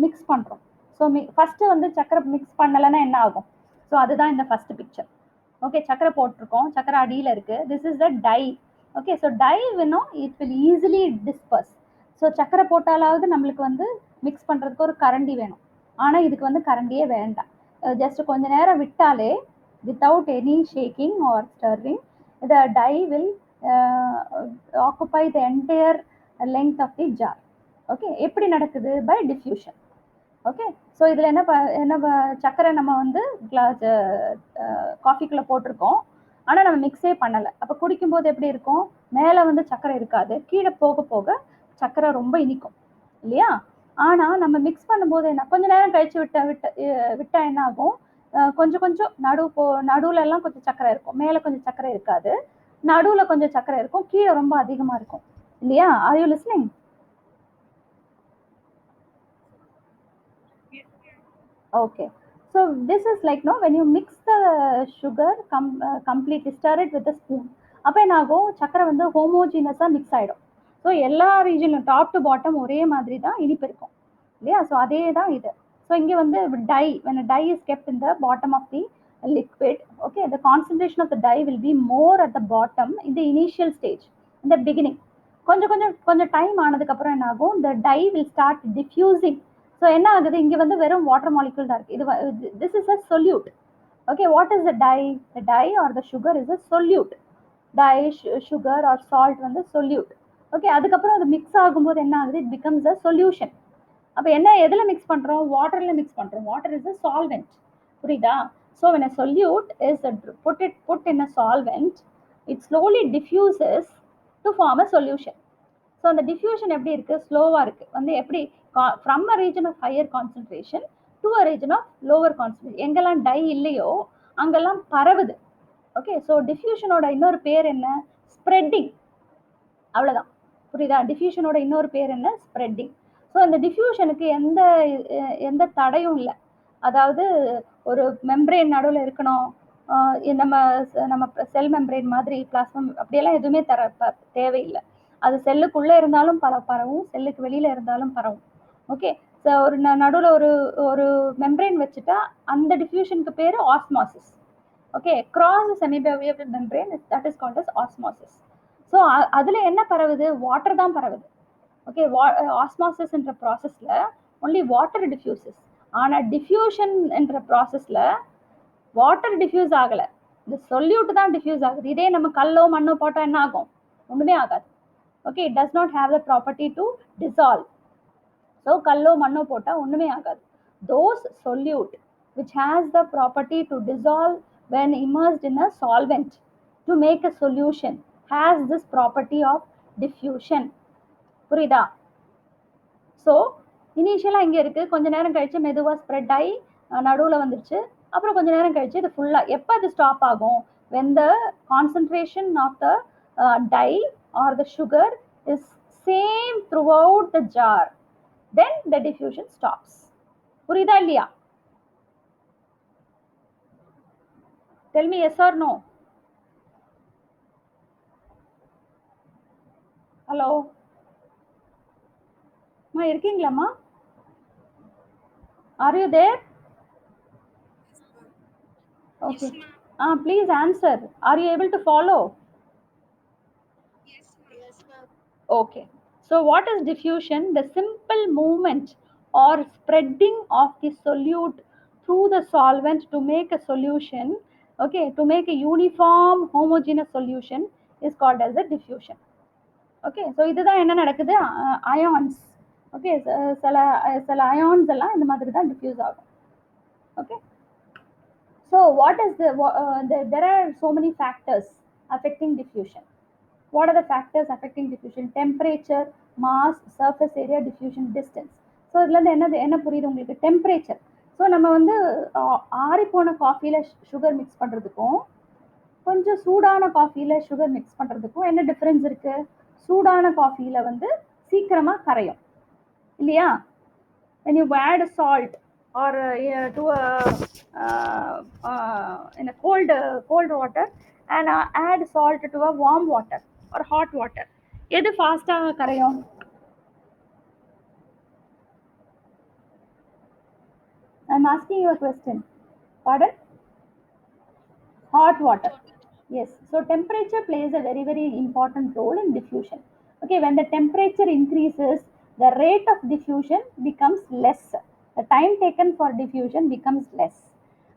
மிக்ஸ் பண்ணுறோம். ஸோ ஃபஸ்ட்டு வந்து சர்க்கரை மிக்ஸ் பண்ணலைன்னா என்ன ஆகும்? ஸோ அதுதான் இந்த ஃபர்ஸ்ட் பிக்சர். ஓகே, சர்க்கரை போட்டிருக்கோம், சர்க்கரை அடியில் இருக்குது. This is the dye. Okay, so dye வேணும், it will easily disperse. So சர்க்கரை போட்டாலாவது நம்மளுக்கு வந்து மிக்ஸ் பண்ணுறதுக்கு ஒரு கரண்டி வேணும். ஆனால் இதுக்கு வந்து கரண்டியே வேண்டாம். ஜஸ்ட் கொஞ்ச நேரம் விட்டாலே without any shaking or stirring the dye will occupy the entire length of the jar. Okay, எப்படி நடக்குது? By diffusion. ஓகே, ஸோ இதில் என்ன சர்க்கரை நம்ம வந்து கிளாஸ் காஃபிக்குள்ளே போட்டிருக்கோம், ஆனால் நம்ம மிக்ஸே பண்ணலை. அப்போ குடிக்கும்போது எப்படி இருக்கும்? மேலே வந்து சர்க்கரை இருக்காது, கீழே போக போக சர்க்கரை ரொம்ப இனிக்கும் இல்லையா? ஆனால் நம்ம மிக்ஸ் பண்ணும்போது என்ன, கொஞ்சம் நேரம் கழிச்சு விட்டா என்ன ஆகும், கொஞ்சம் கொஞ்சம் நடுவுல எல்லாம் கொஞ்சம் சர்க்கரை இருக்கும், மேலே கொஞ்சம் சர்க்கரை இருக்காது, நடுவில் கொஞ்சம் சர்க்கரை இருக்கும், கீழே ரொம்ப அதிகமாக இருக்கும் இல்லையா? Are you listening? Okay, so this is like no, when you mix the sugar completely, stir it with a spoon, அப்போ என்ன ஆகும், சக்கரை வந்து ஹோமோஜினஸாக மிக்ஸ் ஆகிடும். ஸோ எல்லா ரீஜனும் டாப் டு பாட்டம் ஒரே மாதிரி தான் இனிப்பு இருக்கும் இல்லையா? ஸோ அதே தான் இது. ஸோ இங்கே வந்து tie, when a dye is kept in the bottom of the liquid, okay, the concentration of the dye will be more at the bottom in the initial stage, in the beginning. கொஞ்சம் time ஆனதுக்கப்புறம் என்ன ஆகும், the dye will start diffusing. So என்ன ஆகுது, இங்கே வந்து வெறும் water molecule தான் இருக்குது. இது this is a solute. Okay, what is the dye? The dye or the sugar is a solute. Dye, sugar or salt வந்து சொல்யூட். ஓகே, அதுக்கப்புறம் அது மிக்ஸ் ஆகும்போது என்ன ஆகுது, இட் பிகம்ஸ் அ சொல்யூஷன். அப்போ என்ன, எதில் மிக்ஸ் பண்ணுறோம்? வாட்டரில் மிக்ஸ் பண்ணுறோம். Water is a solvent. புரியுதா? So when a solute is put in a solvent, it slowly diffuses to form a solution. So அந்த டிஃப்யூஷன் எப்படி இருக்குது, ஸ்லோவாக இருக்குது. வந்து எப்படி, from a region of higher concentration to a region of lower concentration. எங்கெல்லாம் dye இல்லையோ அங்கெல்லாம் பரவுது. ஓகே, ஸோ டிஃப்யூஷனோட இன்னொரு பேர் என்ன? ஸ்ப்ரெட்டிங். அவ்வளோதான், புரியுதா? டிஃப்யூஷனோட இன்னொரு பேர் என்ன? ஸ்ப்ரெட்டிங். ஸோ இந்த டிஃப்யூஷனுக்கு எந்த தடையும் இல்லை. அதாவது ஒரு மெம்ப்ரெயின் நடுவில் இருக்கணும், நம்ம செல் மெம்ப்ரெயின் மாதிரி பிளாஸ்மா அப்படியெல்லாம் எதுவுமே தேவையில்லை. அது செல்லுக்குள்ளே இருந்தாலும் பரவும், செல்லுக்கு வெளியில் இருந்தாலும் பரவும். ஓகே, ஸோ ஒரு நடுவில் ஒரு மெம்ப்ரெயின் வச்சுட்டா அந்த டிஃப்யூஷனுக்கு பேர் osmosis. Okay, cross semipermeable membrane, that is called as osmosis. So அதில் என்ன பரவுது? வாட்டர் தான் பரவுது. ஓகே, ஆஸ்மாசிஸ் என்ற ப்ராசஸில் ஒன்லி வாட்டர் டிஃப்யூசஸ். ஆனால் டிஃப்யூஷன் என்ற ப்ராசஸில் வாட்டர் டிஃப்யூஸ் ஆகலை, இந்த சொல்யூட் தான் டிஃப்யூஸ் ஆகுது. இதே நம்ம கல்லோ மண்ணோ போட்டால் என்ன ஆகும்? ஒன்றுமே ஆகாது. Okay, it does not have the property to dissolve. So கல்லோ மண்ணோ போட்டால் ஒன்றுமே ஆகாது. Those solute which has the property to dissolve when immersed in a solvent to make a solution has this property of diffusion. புரியுதா? So இனிஷியலாக இங்கே இருக்குது, கொஞ்ச நேரம் கழிச்சு மெதுவாக ஸ்ப்ரெட் ஆகி நடுவில் வந்துருச்சு. அப்புறம் கொஞ்ச நேரம் கழிச்சு இது ஃபுல்லாக எப்போ அது ஸ்டாப் ஆகும்? when the concentration of the dye or the sugar is same throughout the jar, then the diffusion stops. புரியுதா இல்லையா? tell me yes or no. Hello. மா இருக்கீங்களாம்மா? Are you there? Okay. Please answer. Are you able to follow? Okay. So what is diffusion? The simple movement or spreading of the solute through the solvent to make a solution, okay, to make a uniform homogeneous solution is called as a diffusion. Okay, so இதுதான் என்ன நடக்குது, ions. Okay, சில ions எல்லாம் இந்த மாதிரி தான் diffuse ஆகும். Okay, so what is there are so many factors affecting diffusion. What are the factors affecting diffusion? Temperature, mass, surface area, diffusion, distance. So இதுல இருந்து என்ன புரியுது உங்களுக்கு? டெம்பரேச்சர். ஸோ நம்ம வந்து ஆறி போன காஃபியில் சுகர் மிக்ஸ் பண்ணுறதுக்கும் கொஞ்சம் சூடான காஃபியில் சுகர் மிக்ஸ் பண்ணுறதுக்கும் என்ன டிஃப்ரென்ஸ் இருக்கு? சூடான காஃபியில் வந்து சீக்கிரமாக கரையும் இல்லையா? when you add salt or to in a cold water and add salt to a warm water or hot water, எது ஃபாஸ்டா கரையும்? I'm asking you a question. Pardon? Hot water. Yes. So temperature plays a very, very important role in diffusion. Okay, when the temperature increases, the rate of diffusion becomes less. The time taken for diffusion becomes less.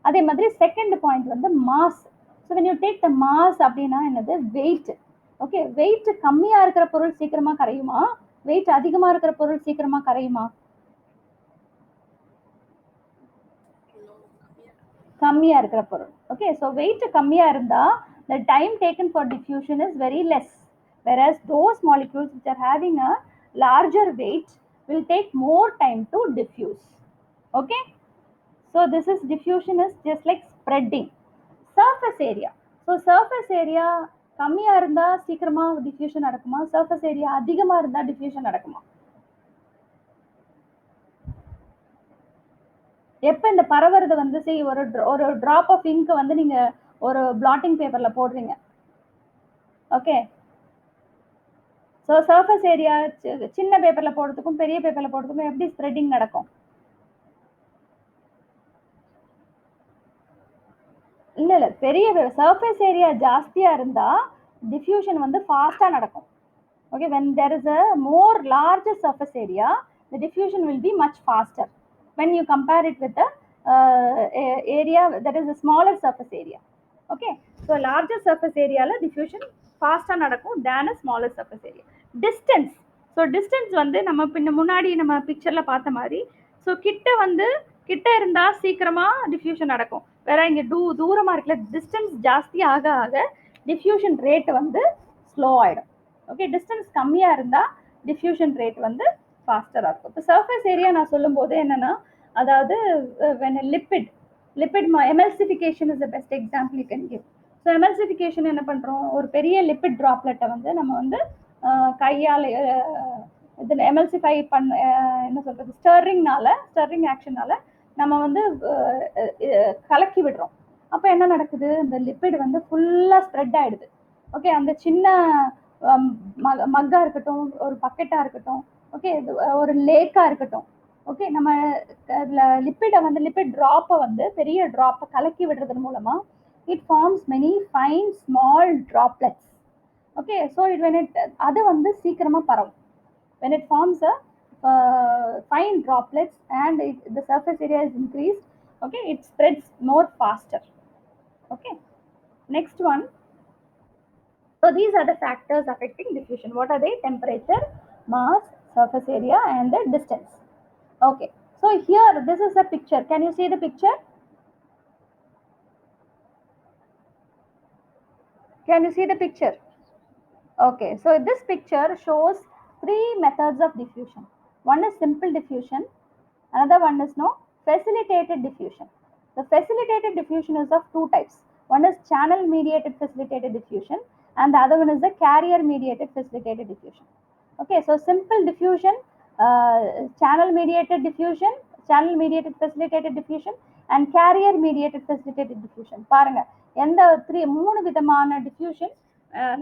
அதே மாதிரி second point வந்து mass. So when you take the mass அப்படின்னா என்னது? Wait. Okay, wait கம்மியா இருக்கிற பொருள் சீக்கிரமா கரையுமா? Wait அதிகமா இருக்கிற பொருள் சீக்கிரமா கரையுமா? கம்மியா இருக்கிற பொருள். ஓகே, ஸோ வெயிட் கம்மியா இருந்தா the time taken for diffusion is very less, whereas those molecules which are having a larger weight will take more time to diffuse. Okay, so this is diffusion is just like spreading. Surface area. So surface area கம்மியா இருந்தா சீக்கிரமா diffusion நடக்குமா? surface area அதிகமா இருந்தா diffusion நடக்குமா? எப்ப இந்த பரவுறது வந்து see ஒரு drop of ink வந்து நீங்க ஒரு blotting paperல போடுறீங்க. ஓகே, ஸோ சர்ஃபேஸ் ஏரியா சின்ன பேப்பர்ல போடுறதுக்கும் பெரிய பேப்பர்ல போடுறதுக்கும் எப்படி ஸ்ப்ரெட்டிங் நடக்கும்? இல்ல பெரிய சர்ஃபேஸ் ஏரியா ஜாஸ்தியா இருந்தா டிஃப்யூஷன் வந்து ஃபாஸ்டா நடக்கும். Okay, when there is a more larger surface area, the diffusion will be much faster when you compare it with the area that is a smaller surface area. Okay, so larger surface area la diffusion faster நடக்கும் than a smaller surface area. Distance. So distance வந்து நம்ம பின்ன முன்னாடி நம்ம பிக்சர்ல பார்த்த மாதிரி, so கிட்ட இருந்தா சீக்கிரமா டிஃப்யூஷன் நடக்கும். வேற இங்க தூரமா இருக்குல்ல, டிஸ்டன்ஸ் ஜாஸ்தி ஆக ஆக டிஃப்யூஷன் ரேட் வந்து ஸ்லோ ஆயிடும். ஓகே, டிஸ்டன்ஸ் கம்மியா இருந்தா டிஃப்யூஷன் ரேட் வந்து ஃபாஸ்டரா இருக்கும். இப்போ சர்ஃபேஸ் ஏரியா நான் சொல்லும் போது என்னன்னா, அதாவது when a lipid emulsification is the best example you can give. So emulsification என்ன பண்றோம்? ஒரு பெரிய லிப்பிட் டிராப்லெட்டை வந்து நம்ம வந்து கையால் இதில் எமல்சிஃபை என்ன சொல்றது, ஸ்டர்ரிங் ஆக்ஷனால நம்ம வந்து கலக்கி விடுறோம். அப்போ என்ன நடக்குது? இந்த லிப்பிட் வந்து ஃபுல்லா ஸ்ப்ரெட் ஆயிடுது. ஓகே, அந்த சின்ன மக்கா இருக்கட்டும், ஒரு பக்கெட்டா இருக்கட்டும், ஓகே, ஒரு லேக்கா இருக்கட்டும், ஓகே, நம்ம லிப்பிட் டிராப்பை வந்து பெரிய டிராப்பை கலக்கி விடுறதன் மூலமா it forms many fine small droplets. Okay, so அது வந்து சீக்கிரமா பரவும். When it forms a fine droplets and the surface area is increased, okay, it spreads more faster. Okay, next one. So these are the factors affecting diffusion. What are they? Temperature, mass, surface area, and the distance. Okay, so here this is a picture. Can you see the picture? Can you see the picture? Okay, so this picture shows three methods of diffusion. One is simple diffusion, another one is facilitated diffusion. The facilitated diffusion is of two types. One is channel mediated facilitated diffusion and the other one is the carrier mediated facilitated diffusion. Okay, so simple diffusion, channel mediated facilitated diffusion and carrier mediated facilitated diffusion. பாருங்க, எந்த மூணு விதமான diffusion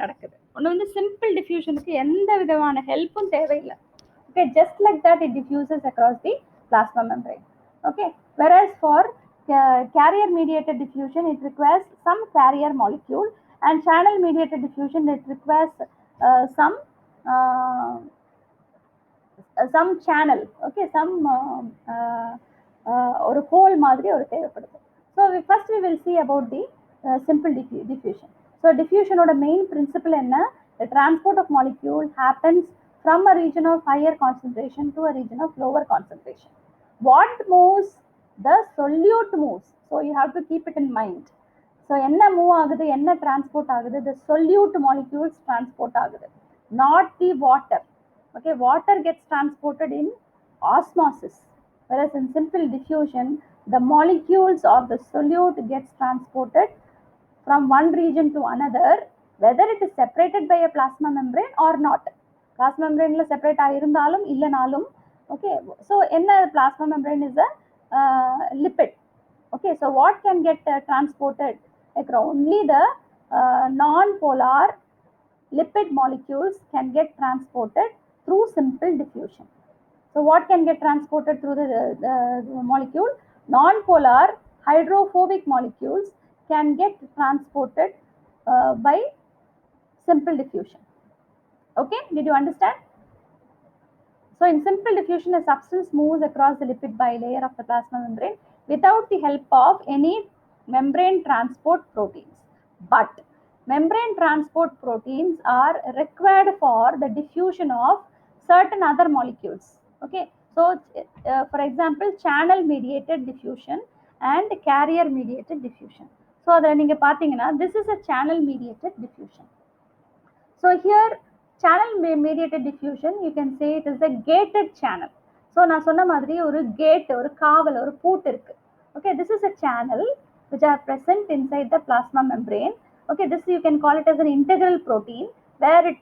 நடக்குது. ஒன்று வந்து simple டிஃப்யூஷனுக்கு எந்த விதமான ஹெல்ப்பும் தேவையில்லை. Okay, just like that, it diffuses across the plasma membrane. Okay, whereas for carrier mediated diffusion, it requires some carrier molecule, and channel mediated diffusion, it requires some uh, some channel, okay, some ஒரு whole மாதிரி ஒரு தேவைப்படுது. So first we will see about the simple diffusion. So diffusion ஓட main principle என்ன? The transport of molecule happens from a region of higher concentration to a region of lower concentration. What moves? The solute moves. So you have to keep it in mind. So என்ன move ஆகுது, என்ன transport ஆகுது? The solute molecules transport ஆகுது, not the water. Okay, water gets transported in osmosis, whereas in simple diffusion, the molecules of the solute gets transported from one region to another, whether it is separated by a plasma membrane or not. Plasma membrane la separate ஆயிருந்தாலும் இல்லனாலும், okay, so enna plasma membrane is a lipid. Okay, so what can get transported? Like only the non-polar lipid molecules can get transported through simple diffusion. So what can get transported through the molecule? Non-polar hydrophobic molecules can get transported by simple diffusion. Okay, did you understand? So in simple diffusion, a substance moves across the lipid bilayer of the plasma membrane without the help of any membrane transport proteins. But membrane transport proteins are required for the diffusion of certain other molecules. Okay, so for example, channel mediated diffusion and carrier mediated diffusion. So adha neenga pathina, this is a channel mediated diffusion. So here channel mediated diffusion, you can say it is a gated channel. So நான் சொன்ன மாதிரி ஒரு gate, ஒரு காவல், ஒரு boot இருக்கு. Okay, this is a channel which are present inside the plasma membrane. Okay, this you can call it as an integral protein where it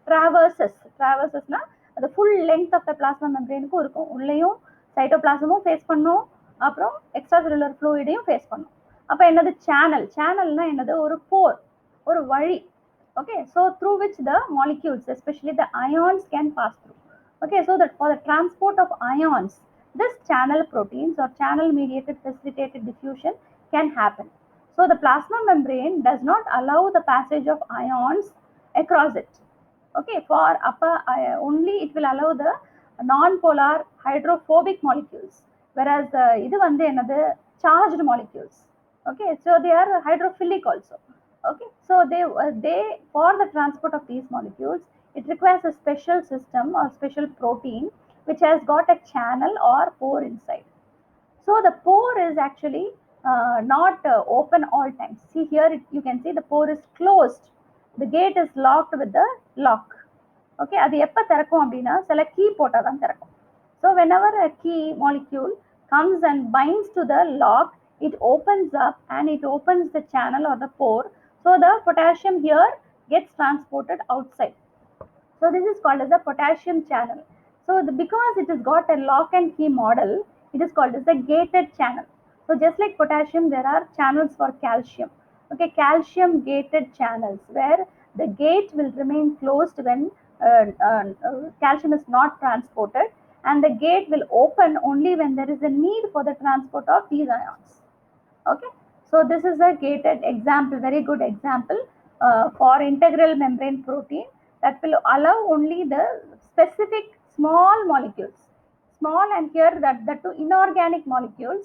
traverses na the full length of the plasma membrane க்கு இருக்கும். உள்ளேயும் சைட்டோபிளாசமும் face பண்ணும், அப்புறம் extra cellular ஃப்ளூயிடையும் face பண்ணும். அப்ப என்னது channel? சேனல்னா என்னது? ஒரு போர், ஒரு வழி. Okay, so through which the molecules, especially the ions, can pass through. Okay, so that for the transport of ions, this channel proteins or channel mediated facilitated diffusion can happen. So the plasma membrane does not allow the passage of ions across it. Okay, for upper only it will allow the non-polar hydrophobic molecules, whereas idu vandu enadhu charged molecules. Okay, so they are hydrophilic also. Okay, so they for the transport of these molecules, it requires a special system or special protein which has got a channel or pore inside. So the pore is actually not open all times. See here, you can see the pore is closed. The gate is locked with the lock. Okay, அது எப்ப திறக்கும் அப்படின்னா சில key போட்டால் தான் திறக்கும். So whenever a key molecule comes and binds to the lock, it opens up and it opens the channel or the pore. So the potassium here gets transported outside. So this is called as a potassium channel. So because it has got a lock and key model, it is called as a gated channel. So just like potassium, there are channels for calcium. Okay, calcium gated channels where the gate will remain closed when calcium is not transported, and the gate will open only when there is a need for the transport of these ions. Okay, so this is a gated example, very good example for integral membrane protein that will allow only the specific small molecules, small and here that the two inorganic molecules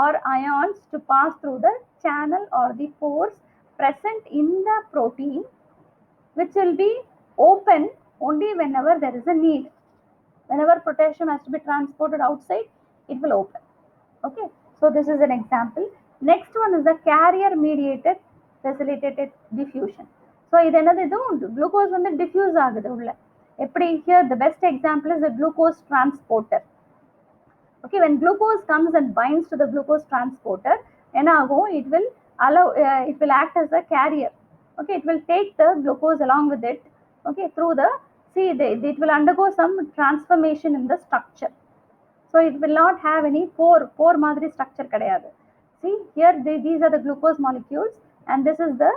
or ions to pass through the channel or the pores present in the protein, which will be open only whenever there is a need. Whenever potassium has to be transported outside, it will open. Okay, so this is an example. Next one is the carrier mediated facilitated diffusion. So இது என்னது? இது glucose வந்து diffuse ஆகுது உள்ள. எப்படி? Here the best example is the glucose transporter. Okay, when glucose comes and binds to the glucose transporter, என்ன ஆகும்? It will allow it will act as a carrier. Okay, it will take the glucose along with it. Okay, through the it will undergo some transformation in the structure. So it will not have any pore மாதிரி structure கிடையாது. See here, these are the glucose molecules and this is the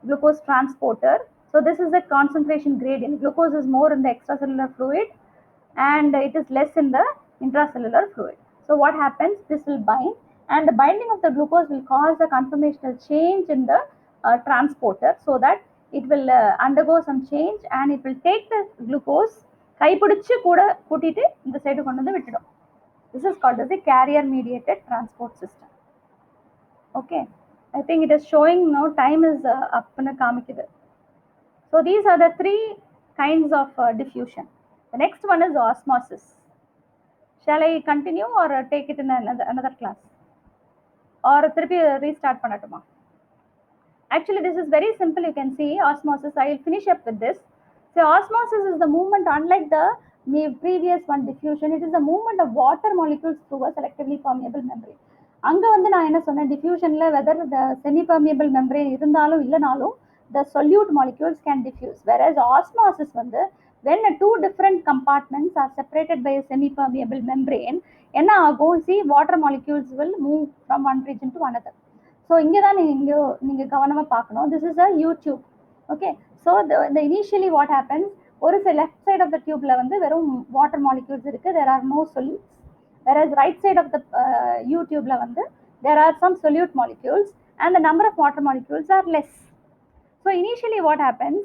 glucose transporter. So this is the concentration gradient. Glucose is more in the extracellular fluid and it is less in the intracellular fluid. So what happens? This will bind, and the binding of the glucose will cause a conformational change in the transporter, so that it will undergo some change, and it will take the glucose கைப்பிடிச்சு கூட கூட்டிட்டு இந்த side கொண்டு வந்து விட்டுடும். This is called as the carrier mediated transport system. Okay, I think it is showing now time is up na kaamikkudu. So these are the three kinds of diffusion. The next one is osmosis. Shall I continue or take it in another class, or திருப்பி restart பண்ணட்டுமா? Actually, this is very simple. You can see osmosis. I will finish up with this. So osmosis is the movement, unlike the previous one, diffusion. It is the movement of water molecules through a selectively permeable membrane. அங்க வந்து நான் என்ன சொன்னேன், diffusionல whether the semi permeable membrane இருந்தாலும் இல்லனாலும் the solute molecules can diffuse, whereas osmosis வந்து when two different compartments are separated by a semi permeable membrane, என்ன ஆகும், see water molecules will move from one region to another. So இங்கே தான் நீங்கள் கவனமாக பார்க்கணும். This is a YouTube. Okay, so the initially what happens, ஒரு left side of the டியூப்ல வந்து வெறும் வாட்டர் மாலிக்யூல்ஸ் இருக்கு, there are no solutes, whereas right side of the யூடியூப்ல வந்து there are some solute molecules and the number of water molecules are less. So initially what happens,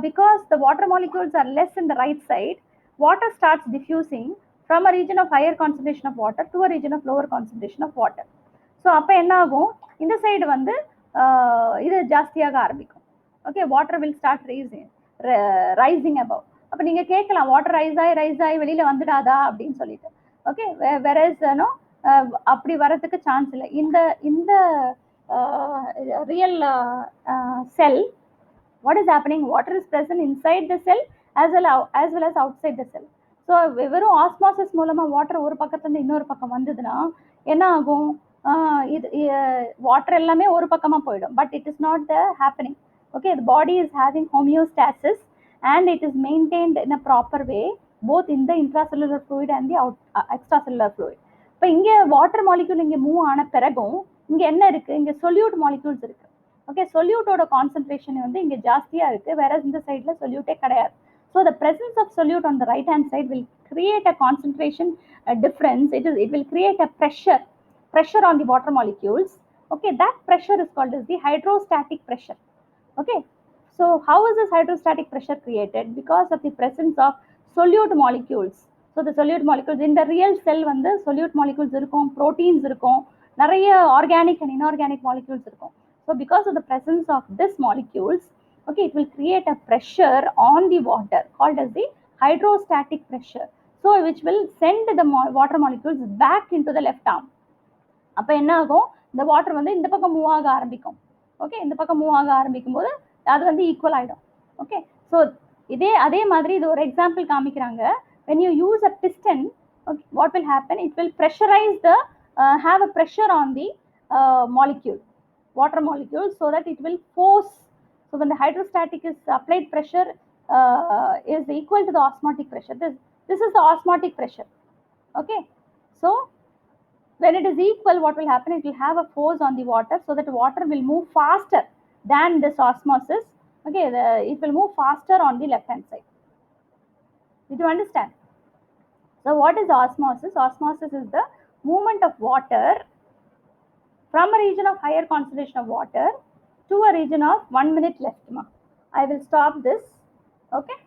because the water molecules are less in the right side, water starts diffusing from a region of higher concentration of water to a region of lower concentration of water. So அப்போ என்ன ஆகும், இந்த side வந்து இது ஜாஸ்தியாக ஆரம்பிக்கும். Okay, water will start rising above. அப்போ நீங்கள் கேட்கலாம், வாட்டர் ரைஸ் ஆகி வெளியில் வந்துடாதா அப்படின்னு சொல்லிட்டு. ஓகே, வெரஸ் அப்படி வரதுக்கு சான்ஸ் இல்லை. இந்த real sell, what is happening, water is present inside the cell as well as outside the cell. So வெறும் ஆஸ்மாசிஸ் மூலமாக வாட்டர் ஒரு பக்கத்துலேருந்து இன்னொரு பக்கம் வந்ததுன்னா என்ன ஆகும், இது வாட்டர் எல்லாமே ஒரு பக்கமாக போயிடும். But it is not the happening. Okay, the body is having homeostasis and it is maintained in a proper way both in the intracellular fluid and the extracellular fluid. இப்போ இங்கே வாட்டர் மாலிக்யூல் இங்கே move ஆன பிறகும் இங்கே என்ன இருக்குது, இங்கே solute molecules இருக்குது. ஓகே, சொல்யூட்டோட கான்சன்ட்ரேஷன் வந்து இங்கே ஜாஸ்தியாக இருக்குது, வேற இந்த சைடில் சொல்யூட்டே கிடையாது. So the presence of solute on the right hand side will create a concentration difference. It will create a pressure on the water molecules. Okay, that pressure is called as the hydrostatic pressure. Okay, so how is this hydrostatic pressure created? Because of the presence of solute molecules. So the solute molecules in the real cell வந்து solute molecules இருக்கும், proteins இருக்கும், நிறைய organic and inorganic molecules இருக்கும். So because of the presence of this molecules, okay, it will create a pressure on the water called as the hydrostatic pressure, so which will send the water molecules back into the left arm. அப்போ என்ன ஆகும், இந்த water வந்து இந்த பக்கம் move ஆக ஆரம்பிக்கும். Okay, இந்த பக்கம் மூவ் ஆக ஆரம்பிக்கும் போது அது வந்து ஈக்குவல் ஆகிடும். ஓகே, ஸோ அதே மாதிரி இது ஒரு எக்ஸாம்பிள் காமிக்கிறாங்க. when you use a piston, okay, what will happen, it will pressurize have a pressure on the molecule, water molecule, so that it will force. So when the hydrostatic is applied, pressure is equal to the osmotic pressure. This is the osmotic pressure. Okay, so when it is equal, what will happen, it will have a force on the water, so that water will move faster than this osmosis. Okay, it will move faster on the left hand side. Did you understand? So what is osmosis? Osmosis is the movement of water from a region of higher concentration of water to a region of 1 minute left. I will stop this. Okay.